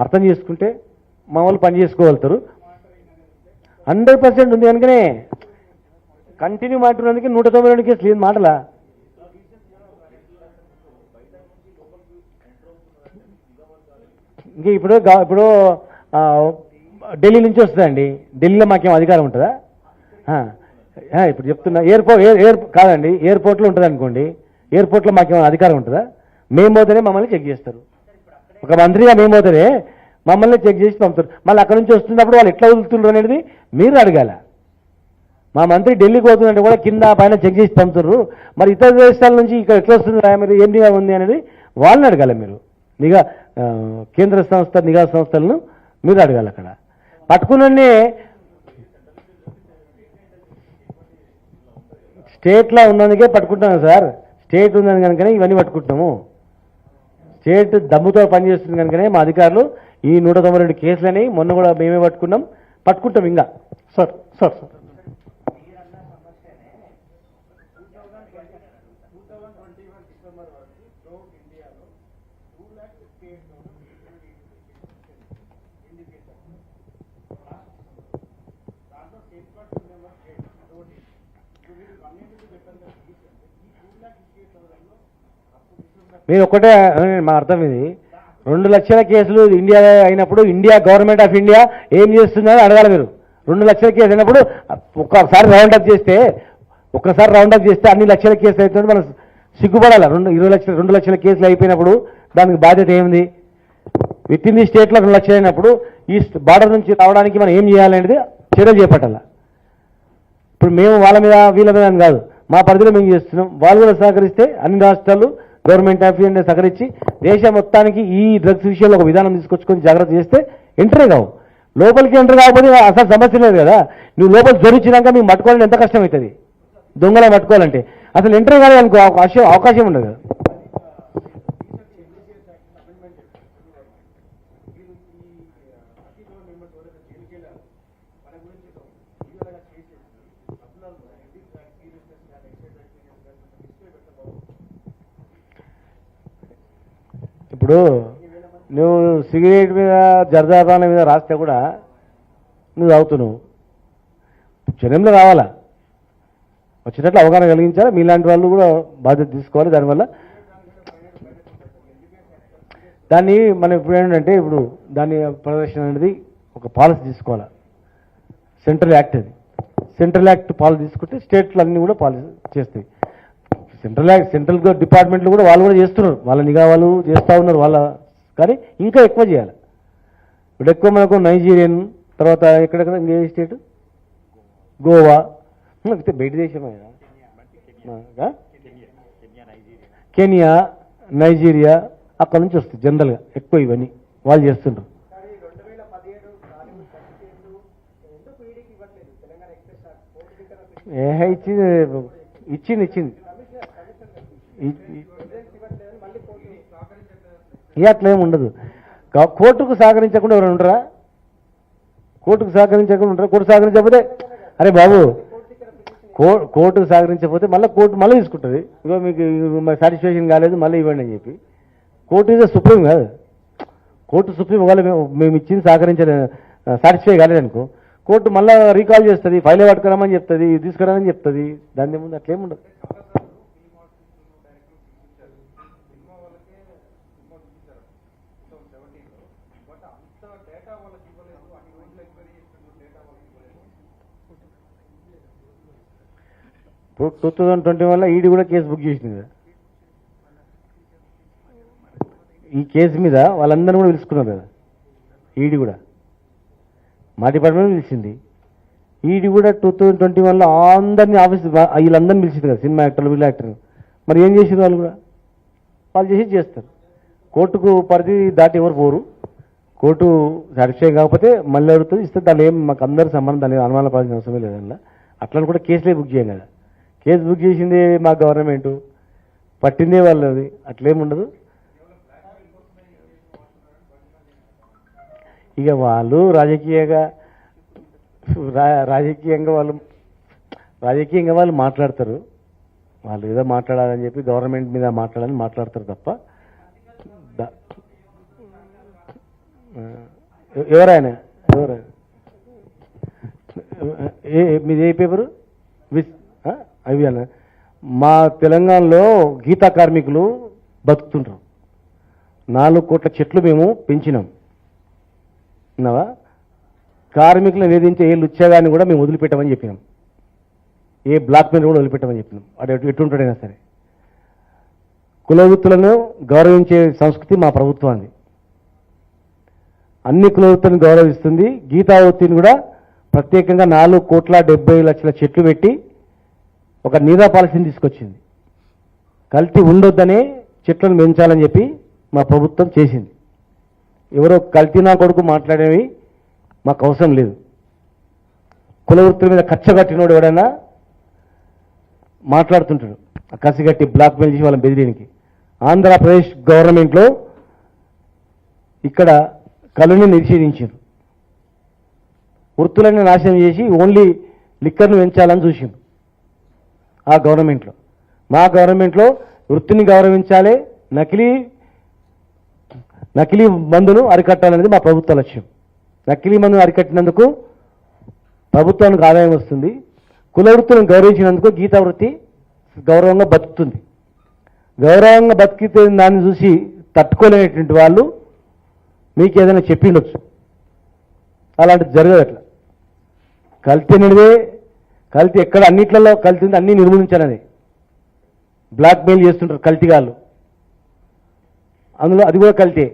అర్థం చేసుకుంటే మా వాళ్ళు పని చేసుకోగలుగుతారు. 100% ఉంది కనుకనే కంటిన్యూ మాట్లాడినందుకే 192 కేసులు ఏం మాటలా. ఇంకా ఇప్పుడు ఢిల్లీ నుంచి వస్తుందండి, ఢిల్లీలో మాకేం అధికారం ఉంటుందా? ఇప్పుడు చెప్తున్నా, కాదండి, ఎయిర్పోర్ట్లో ఉంటుంది అనుకోండి, ఎయిర్పోర్ట్లో మాకేమైనా అధికారం ఉంటుందా? మేము పోతేనే మమ్మల్ని చెక్ చేస్తారు. ఒక మంత్రిగా మేము పోతేనే మమ్మల్ని చెక్ చేసి పంపుతారు. మళ్ళీ అక్కడ నుంచి వస్తున్నప్పుడు వాళ్ళు ఎట్లా వదులుతున్నారు అనేది మీరు అడగాల. మా మంత్రి ఢిల్లీకి పోతుందంటే కూడా కింద పైన చెక్ చేసి పంపుతారు. మరి ఇతర దేశాల నుంచి ఇక్కడ ఎట్లా వస్తుందా, మీరు ఏం నిఘా ఉంది అనేది వాళ్ళని అడగాలి. మీరు కేంద్ర సంస్థ నిఘా సంస్థలను మీరు అడగాలి. అక్కడ పట్టుకునే స్టేట్లో ఉన్నందుకే పట్టుకుంటున్నాం సార్. స్టేట్ ఉందని కనుకనే ఇవన్నీ పట్టుకుంటున్నాము. స్టేట్ దమ్ముతో పనిచేస్తుంది కనుకనే మా అధికారులు ఈ 192 కేసులని మొన్న కూడా మేమే పట్టుకుంటాం ఇంకా. సార్ సార్ సార్ మీరు ఒక్కటే మా అర్థం, ఇది 2 లక్షల కేసులు ఇండియా అయినప్పుడు ఇండియా గవర్నమెంట్ ఆఫ్ ఇండియా ఏం చేస్తుందని అడగాలి మీరు. 2 లక్షల కేసు అయినప్పుడు ఒక్కసారి రౌండప్ చేస్తే అన్ని లక్షల కేసులు అవుతుంది, మనం సిగ్గుపడాలి. 2 లక్షల కేసులు అయిపోయినప్పుడు దానికి బాధ్యత ఏమింది? విత్ ఇన్ ది స్టేట్లో 2 లక్షలు అయినప్పుడు ఈ బార్డర్ నుంచి రావడానికి మనం ఏం చేయాలనేది చర్యలు చేపట్టాలి. ఇప్పుడు మేము వాళ్ళ మీద వీళ్ళ మీద అని కాదు, మా పరిధిలో మేము చేస్తున్నాం. వాళ్ళు కూడా సహకరిస్తే అన్ని రాష్ట్రాలు గవర్నమెంట్ ఆఫ్ ఇండియా సహకరించి దేశం మొత్తానికి ఈ డ్రగ్స్ విషయంలో ఒక విధానం తీసుకొచ్చుకొని జాగ్రత్త చేస్తే ఎంట్రీ కావు. లోపలికి ఎంటర్ కాకపోతే అసలు సమస్య లేదు కదా. నువ్వు లోపలికి జరుగుచ్చినాక మీకు పట్టుకోవాలంటే ఎంత కష్టం అవుతుంది, దొంగలా పట్టుకోవాలంటే. అసలు ఎంట్రీ కాలేదు అనుకో అవకాశం ఉండదు. ఇప్పుడు నువ్వు సిగరెట్ మీద జర్దాపాల మీద రాస్తే కూడా నువ్వు తాగుతున్నావు. జనంలో రావాలా, వచ్చినట్లు అవగాహన కలిగించాలి. మీలాంటి వాళ్ళు కూడా బాధ్యత తీసుకోవాలి. దానివల్ల దాన్ని మనం ఇప్పుడు ఏంటంటే ఇప్పుడు దాని ప్రదర్శన అనేది ఒక పాలసీ తీసుకోవాలి. సెంట్రల్ యాక్ట్, అది సెంట్రల్ యాక్ట్ పాలసీ తీసుకుంటే స్టేట్లు అన్నీ కూడా పాలసీ చేస్తాయి. సెంట్రల్ డిపార్ట్మెంట్లు కూడా వాళ్ళు కూడా చేస్తున్నారు, వాళ్ళ నిఘా వాళ్ళు చేస్తూ ఉన్నారు వాళ్ళ, కానీ ఇంకా ఎక్కువ చేయాలి. ఇప్పుడు ఎక్కువ మనకు నైజీరియన్, తర్వాత ఎక్కడెక్కడ ఇంకే స్టేట్, గోవా, బయట దేశమే, కెనియా, నైజీరియా, అక్కడ నుంచి వస్తుంది జనరల్గా ఎక్కువ ఇవన్నీ వాళ్ళు చేస్తుంటారు. కానీ 2017 బాలీవుడ్ కేసు ఎందుకు ఈడీకి ఇవ్వట్లేదు తెలంగాణ ఎక్స్ప్రెస్ ఇచ్చింది ఇక అట్లేం ఉండదు. కోర్టుకు సహకరించకుండా ఎవరైనా ఉంటారా? కోర్టుకు సహకరించకపోతే అరే బాబు, కోర్టుకు సహకరించకపోతే మళ్ళీ కోర్టు మళ్ళీ తీసుకుంటుంది. ఇగో మీకు సాటిస్ఫాక్షన్ కాలేదు మళ్ళీ ఇవ్వండి అని చెప్పి. కోర్టు ఇస్ సుప్రీం కాదు. కోర్టు సుప్రీం ఒకవేళ మేము ఇచ్చింది సాటిస్ఫై కాలేదనుకో, కోర్టు మళ్ళీ రీకాల్ చేస్తుంది, ఫైల్ పట్టుకురామని చెప్తుంది, తీసుకురామని చెప్తుంది. దాని ముందు అట్లేముండదు. ఇప్పుడు 2021 ఈడీ కూడా కేసు బుక్ చేసింది కదా. ఈ కేసు మీద వాళ్ళందరినీ కూడా పిలుచుకున్నారు కదా. ఈడీ కూడా మా డిపార్ట్మెంట్ పిలిచింది. ఈడీ కూడా 2021 అందరినీ ఆఫీస్ వీళ్ళందరినీ పిలిచింది కదా, సినిమా యాక్టర్లు, వీళ్ళ యాక్టర్లు. మరి ఏం చేసింది వాళ్ళు కూడా? వాళ్ళు చేస్తారు. కోర్టుకు పరిధి దాటి ఎవరు పోరు. కోర్టు సాటిస్ఫై కాకపోతే మళ్ళీ అడుగుతుంది, ఇస్తే దాని ఏం మాకు అందరి సంబంధం, దాని అనుమానం పడాల్సిన అవసరమే లేదన్నా. అట్లా కూడా కేసులే బుక్ చేయం కదా. కేసు బుక్ చేసింది మా గవర్నమెంటు, పట్టిందే వాళ్ళది, అట్లేముండదు. ఇక వాళ్ళు రాజకీయంగా వాళ్ళు మాట్లాడతారు. వాళ్ళు ఏదో మాట్లాడాలని చెప్పి గవర్నమెంట్ మీద మాట్లాడాలని మాట్లాడతారు తప్ప ఎవరైనా మీది ఏ పేపరు అవి అన్న. మా తెలంగాణలో గీతా కార్మికులు బతుకుతుంటారు. 4 కోట్ల చెట్లు మేము పెంచినాం. ఉన్నావా? కార్మికులను వేధించే ఏ లుచ్చగాన్ని కూడా మేము వదిలిపెట్టామని చెప్పినాం. ఏ బ్లాక్ మెయిల్ కూడా వదిలిపెట్టామని చెప్పినాం. వాడు ఎటుంటాడైనా సరే. కులవృత్తులను గౌరవించే సంస్కృతి మా ప్రభుత్వాన్ని. అన్ని కులవృత్తులను గౌరవిస్తుంది. గీతావృత్తిని కూడా ప్రత్యేకంగా 4,70,00,000 చెట్లు పెట్టి ఒక నీదా పాలసీని తీసుకొచ్చింది. కల్తీ ఉండొద్దనే చెట్లను పెంచాలని చెప్పి మా ప్రభుత్వం చేసింది. ఎవరో కల్తీ నా కొడుకు మాట్లాడేవి మాకు అవసరం లేదు. కులవృత్తుల మీద కచ్చగట్టినోడు ఎవడైనా మాట్లాడుతుంటాడు, కసిగట్టి బ్లాక్ మెయిల్ చేసి వాళ్ళని బెదిరియడానికి. ఆంధ్రప్రదేశ్ గవర్నమెంట్లో ఇక్కడ కళని నిషేధించారు. వృత్తులన్నీ నాశనం చేసి ఓన్లీ లిక్కర్ను పెంచాలని చూసింది ఆ గవర్నమెంట్లో. మా గవర్నమెంట్లో వృత్తిని గౌరవించాలి, నకిలీ మందును అరికట్టాలనేది మా ప్రభుత్వ లక్ష్యం. నకిలీ మందును అరికట్టినందుకు ప్రభుత్వానికి ఆదాయం వస్తుంది. కుల వృత్తులను గౌరవించినందుకు గీతా వృత్తి గౌరవంగా బతుకుతుంది. గౌరవంగా బతికితే దాన్ని చూసి తట్టుకోలేనటువంటి వాళ్ళు మీకు ఏదైనా చెప్పిండొచ్చు. అలాంటిది జరగదు. అట్లా కల్తీ అనేదే, కల్తీ ఎక్కడ అన్నిట్లలో కల్తీ ఉంది, అన్నీ నిర్మూలించాలని బ్లాక్ మెయిల్ చేస్తుంటారు కల్తీగాళ్ళు. అందులో అది కూడా కల్తీ.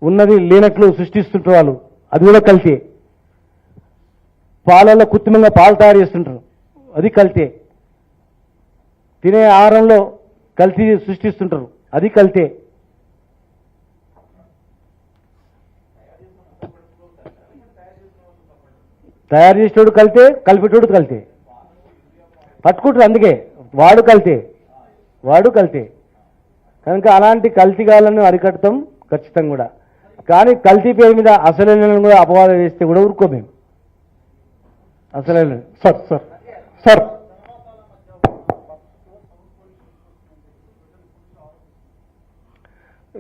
ఉన్నది లేనట్లు సృష్టిస్తుంటారు వాళ్ళు, అది కూడా కల్తీ. పాలల్లో కృత్రిమంగా పాలు తయారు చేస్తుంటారు, అది కల్తీ. తినే ఆహారంలో కల్తీ సృష్టిస్తుంటారు, అది కల్తీ. తయారు చేసేటోడు కలితే, కలిపేటోడు కలితే, పట్టుకుంటారు. అందుకే వాడు కలితే కనుక అలాంటి కల్తీగాలను అరికడతాం ఖచ్చితంగా కూడా. కానీ కల్తీ పేరు మీద అసలైన కూడా అపవాదం వేస్తే కూడా ఊరుకో మేము. అసలైన సార్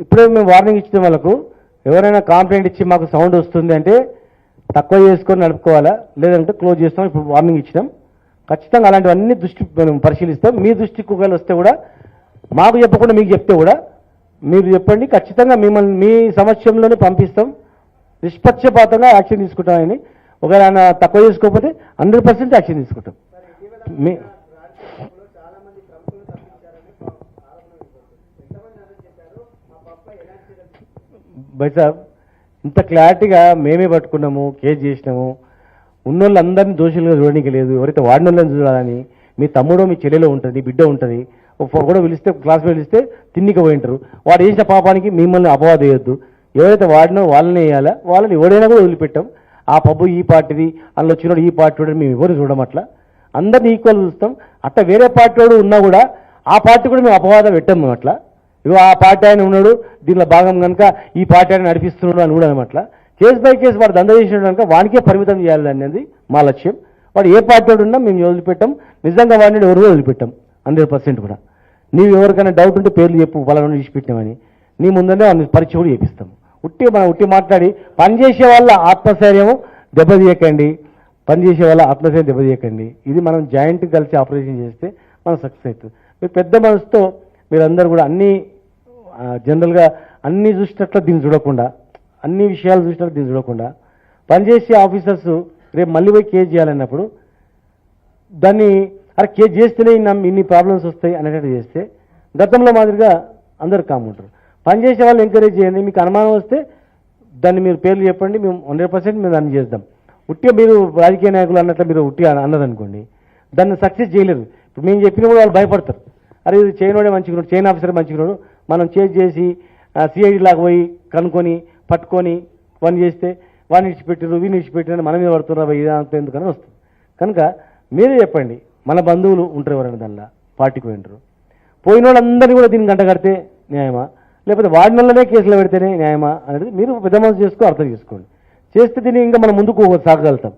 ఇప్పుడే మేము వార్నింగ్ ఇచ్చిన వాళ్ళకు, ఎవరైనా కంప్లైంట్ ఇచ్చి మాకు సౌండ్ వస్తుంది అంటే తక్కువ చేసుకొని నడుపుకోవాలా, లేదంటే క్లోజ్ చేస్తాం. ఇప్పుడు వార్నింగ్ ఇచ్చినాం. ఖచ్చితంగా అలాంటివన్నీ మనం పరిశీలిస్తాం. మీ దృష్టికి ఒకవేళ వస్తే కూడా, మాకు చెప్పకుండా మీకు చెప్తే కూడా మీరు చెప్పండి. ఖచ్చితంగా మిమ్మల్ని మీ సమక్షంలోనే పంపిస్తాం. నిష్పక్షపాతంగా యాక్షన్ తీసుకుంటామని. ఒకవేళ ఆయన తక్కువ చేసుకోకపోతే 100% యాక్షన్ తీసుకుంటాం. మీ చాలా బైసాబ్ ఇంత క్లారిటీగా మేమే పట్టుకున్నాము, కేసు చేసినాము, ఉన్నోళ్ళందరినీ దోషులుగా చూడడానికి లేదు, ఎవరైతే వాడిన వాళ్ళని చూడాలని. మీ తమ్ముడో మీ చెల్లెలో ఉంటుంది, బిడ్డ ఉంటుంది, కూడా పిలిస్తే క్లాస్లో పిలిస్తే తిన్నిక పోయింటారు. వాడు చేసిన పాపానికి మిమ్మల్ని అపవాదం వేయొద్దు. ఎవరైతే వాడినో వాళ్ళని వేయాలా, వాళ్ళని ఎవడైనా కూడా వదిలిపెట్టాం. ఆ పబ్బు ఈ పార్టీది, అందులో వచ్చినోడు ఈ పార్టీ వాడు, మేము ఎవరు చూడడం అట్లా అందరినీ ఈక్వల్ చూస్తాం. అట్లా వేరే పార్టీ వాడు ఉన్నా కూడా ఆ పార్టీ కూడా మేము అపవాదం పెట్టాం. మేము అట్లా ఇగో ఆ పార్టీ ఆయన ఉన్నాడు, దీనిలో భాగం కనుక ఈ పార్టీ ఆయన నడిపిస్తున్నాడు అని కూడా అనమాట. కేసు బై కేసు వాడు దంద చేసినాడు కనుక వానికే పరిమితం చేయాలి అనేది మా లక్ష్యం. వాడు ఏ పార్టీ వాడు ఉన్నా మేము వదిలిపెట్టాం. నిజంగా వాడిని ఎవరు వదిలిపెట్టాం 100% కూడా. నీవు ఎవరికైనా డౌట్ ఉంటే పేర్లు చెప్పు, వాళ్ళని విడిచిపెట్టినామని నీ ముందనే వాళ్ళని పరీక్ష కూడా చేపిస్తాం. మనం మాట్లాడి పనిచేసే వాళ్ళ ఆత్మశైర్యము దెబ్బతీయకండి, పనిచేసే వాళ్ళ ఆత్మశైర్యం దెబ్బతీయకండి. ఇది మనం జాయింట్ కలిసి ఆపరేషన్ చేస్తే మనం సక్సెస్ అవుతుంది. మీరు పెద్ద మనసుతో మీరందరూ కూడా అన్నీ జనరల్గా అన్నీ చూసినట్లు దీన్ని చూడకుండా, అన్ని విషయాలు చూసినట్లు దీన్ని చూడకుండా, పనిచేసే ఆఫీసర్స్ రేపు మళ్ళీ పోయి కేసు చేయాలన్నప్పుడు దాన్ని అరే కేసు చేస్తేనే ఇన్ని ప్రాబ్లమ్స్ వస్తాయి అనేటట్టు చేస్తే గతంలో మాదిరిగా అందరు కాముంటారు. పనిచేసే వాళ్ళు ఎంకరేజ్ చేయండి. మీకు అనుమానం వస్తే దాన్ని మీరు పేర్లు చెప్పండి, మేము 100% మేము దాన్ని చేద్దాం. ఉట్టిగా మీరు రాజకీయ నాయకులు అన్నట్లు మీరు ఉట్టిగా అన్నదనుకోండి, దాన్ని సక్సెస్ చేయలేరు. ఇప్పుడు మేము చెప్పినప్పుడు వాళ్ళు భయపడతారు. అరే ఇది చైనోడే మంచిగున్నాడు, చైన్ ఆఫీసర్ మంచిగున్నాడు, మనం చేసి సిఐడి లాగా పోయి కనుక్కొని పట్టుకొని పని చేస్తే వాడిని విడిచిపెట్టారు, వీని విడిచిపెట్టారు, మన మీద పడుతున్నారు, ఇదంతా ఎందుకని వస్తుంది. కనుక మీరే చెప్పండి, మన బంధువులు ఉంటారు ఎవరైనా దానిలో పార్టీకి పోయినరు, పోయిన వాళ్ళందరినీ కూడా దీన్ని గంట కడితే న్యాయమా, లేకపోతే వాడి వల్లనే కేసులో పెడితేనే న్యాయమా అనేది మీరు పెద్ద మనసు అర్థం చేసుకోండి. చేస్తే దీన్ని ఇంకా మనం ముందుకు సాగలుగుతాం.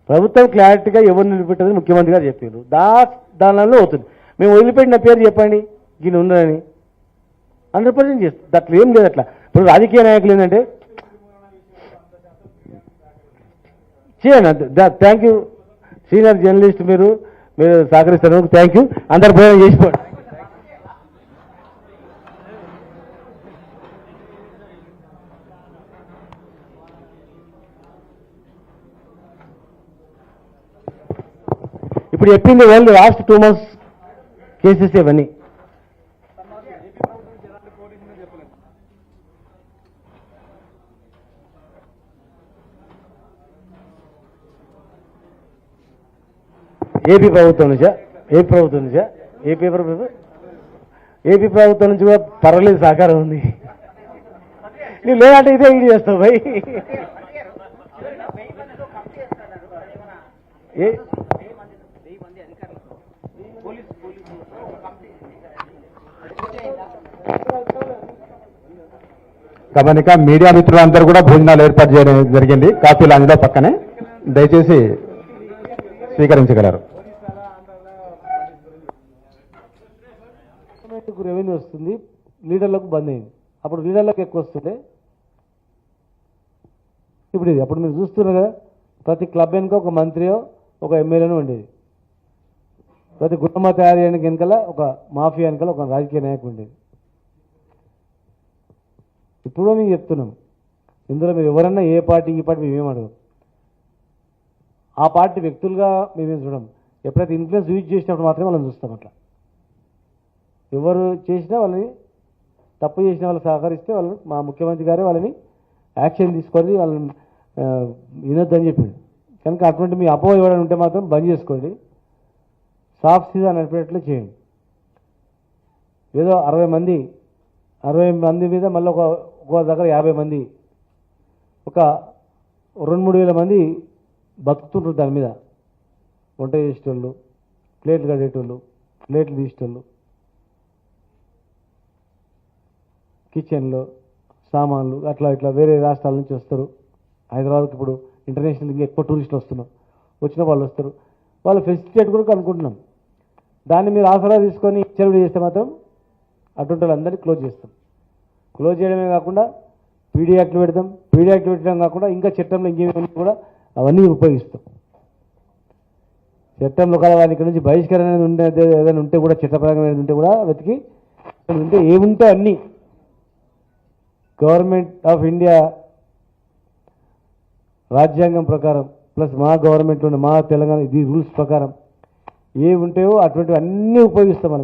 ప్రభుత్వం క్లారిటీగా ఎవరు నిలబెట్టదని ముఖ్యమంత్రి గారు చెప్పారు. దానిలో అవుతుంది. మేము వదిలిపెట్టిన పేరు చెప్పండి దీని ఉన్నదని 100% చేస్తుంది. అట్లా ఏం లేదు. అట్లా ఇప్పుడు రాజకీయ నాయకులు ఏంటంటే చేయండి. థ్యాంక్ యూ సీనియర్ జర్నలిస్ట్, మీరు సహకరిస్తారు, థ్యాంక్ యూ. అందరు భోజనం చేసిపోండి. ఇప్పుడు చెప్పింది ఓన్లీ లాస్ట్ 2 months కేసెస్ ఇవన్నీ. ఏపీ ప్రభుత్వం నుంచా ఏపీ ప్రభుత్వం నుంచి కూడా పర్వాలేదు, సహకారం ఉంది. నువ్వు లేదంటే ఇదే ఈడీ చేస్తావు భయ్. గమనిక మీడియా మిత్రులందరూ కూడా భోజనాలు ఏర్పాటు చేయడం జరిగింది. కాఫీ లాంజ్లో పక్కనే, దయచేసి స్వీకరించగలరు. రెవెన్యూ వస్తుంది, లీడర్లకు బంద్ అయింది. అప్పుడు లీడర్లకు ఎక్కువ వస్తుండే, ఇప్పుడు ఇది. అప్పుడు మీరు చూస్తున్నారు కదా, ప్రతి క్లబ్ వెనుక ఒక మంత్రియో ఒక ఎమ్మెల్యేనో ఉండేది. ప్రతి గుణమ తయారు చేయడానికి వెనకాల ఒక మాఫియా వెనకాల ఒక రాజకీయ నాయకుడు ఉండేది. ఇప్పుడు మేము చెప్తున్నాం, ఇందులో మీరు ఎవరన్నా ఏ పార్టీ ఈ పార్టీ మేమేం అడగం. ఆ పార్టీ వ్యక్తులుగా మేమేం చూడం. ఎప్పుడైతే ఇన్ఫ్లుయెన్స్ యూజ్ చేసినప్పుడు మాత్రమే వాళ్ళని చూస్తాం. అట్లా ఎవరు చేసినా వాళ్ళని, తప్పు చేసిన వాళ్ళు సహకరిస్తే వాళ్ళని, మా ముఖ్యమంత్రి గారే వాళ్ళని యాక్షన్ తీసుకొని వాళ్ళని వినొద్దని చెప్పింది. కనుక అటువంటి మీ అపోహ ఇవ్వడం ఉంటే మాత్రం బంద్ చేసుకోండి. సాఫ్ సీజన్ నడిపేటట్లు చేయండి. ఏదో 60 మంది మీద మళ్ళీ ఒక దగ్గర 50 మంది, ఒక 2-3 వేల మంది బతుకుతుంటారు దాని మీద. వంట చేసేటోళ్ళు, ప్లేట్లు కడిగేటోళ్ళు, ప్లేట్లు తీసేటోళ్ళు, కిచెన్లో సామాన్లు, అట్లా ఇట్లా వేరే రాష్ట్రాల నుంచి వస్తారు. హైదరాబాద్కి ఇప్పుడు ఇంటర్నేషనల్ ఇంకా ఎక్కువ టూరిస్టులు వస్తున్నారు. వచ్చిన వాళ్ళు వస్తారు, వాళ్ళు ఫెసిలిటేట్ కూడా అనుకుంటున్నాం. దాన్ని మీరు ఆసరా తీసుకొని చెరువు చేస్తే మాత్రం అటువంటి వాళ్ళందరినీ క్లోజ్ చేస్తాం. క్లోజ్ చేయడమే కాకుండా పీడీ యాక్ట్ పెడతాం. పీడీ యాక్ట్ పెట్టడం కాకుండా ఇంకా చట్టంలో ఇంకేమీ కూడా అవన్నీ ఉపయోగిస్తాం. చట్టంలో కదా వాళ్ళ ఇక్కడ నుంచి బహిష్కరణ అనేది ఉండే ఏదైనా ఉంటే కూడా, చట్టపరంగా ఏదైనా ఉంటే కూడా వెతికి ఉంటే ఏముంటే అన్నీ గవర్నమెంట్ ఆఫ్ ఇండియా రాజ్యాంగం ప్రకారం ప్లస్ మా గవర్నమెంట్లో మా తెలంగాణ ఇది రూల్స్ ప్రకారం ఏ ఉంటాయో అటువంటివి అన్నీ ఉపయోగిస్తాం మనం.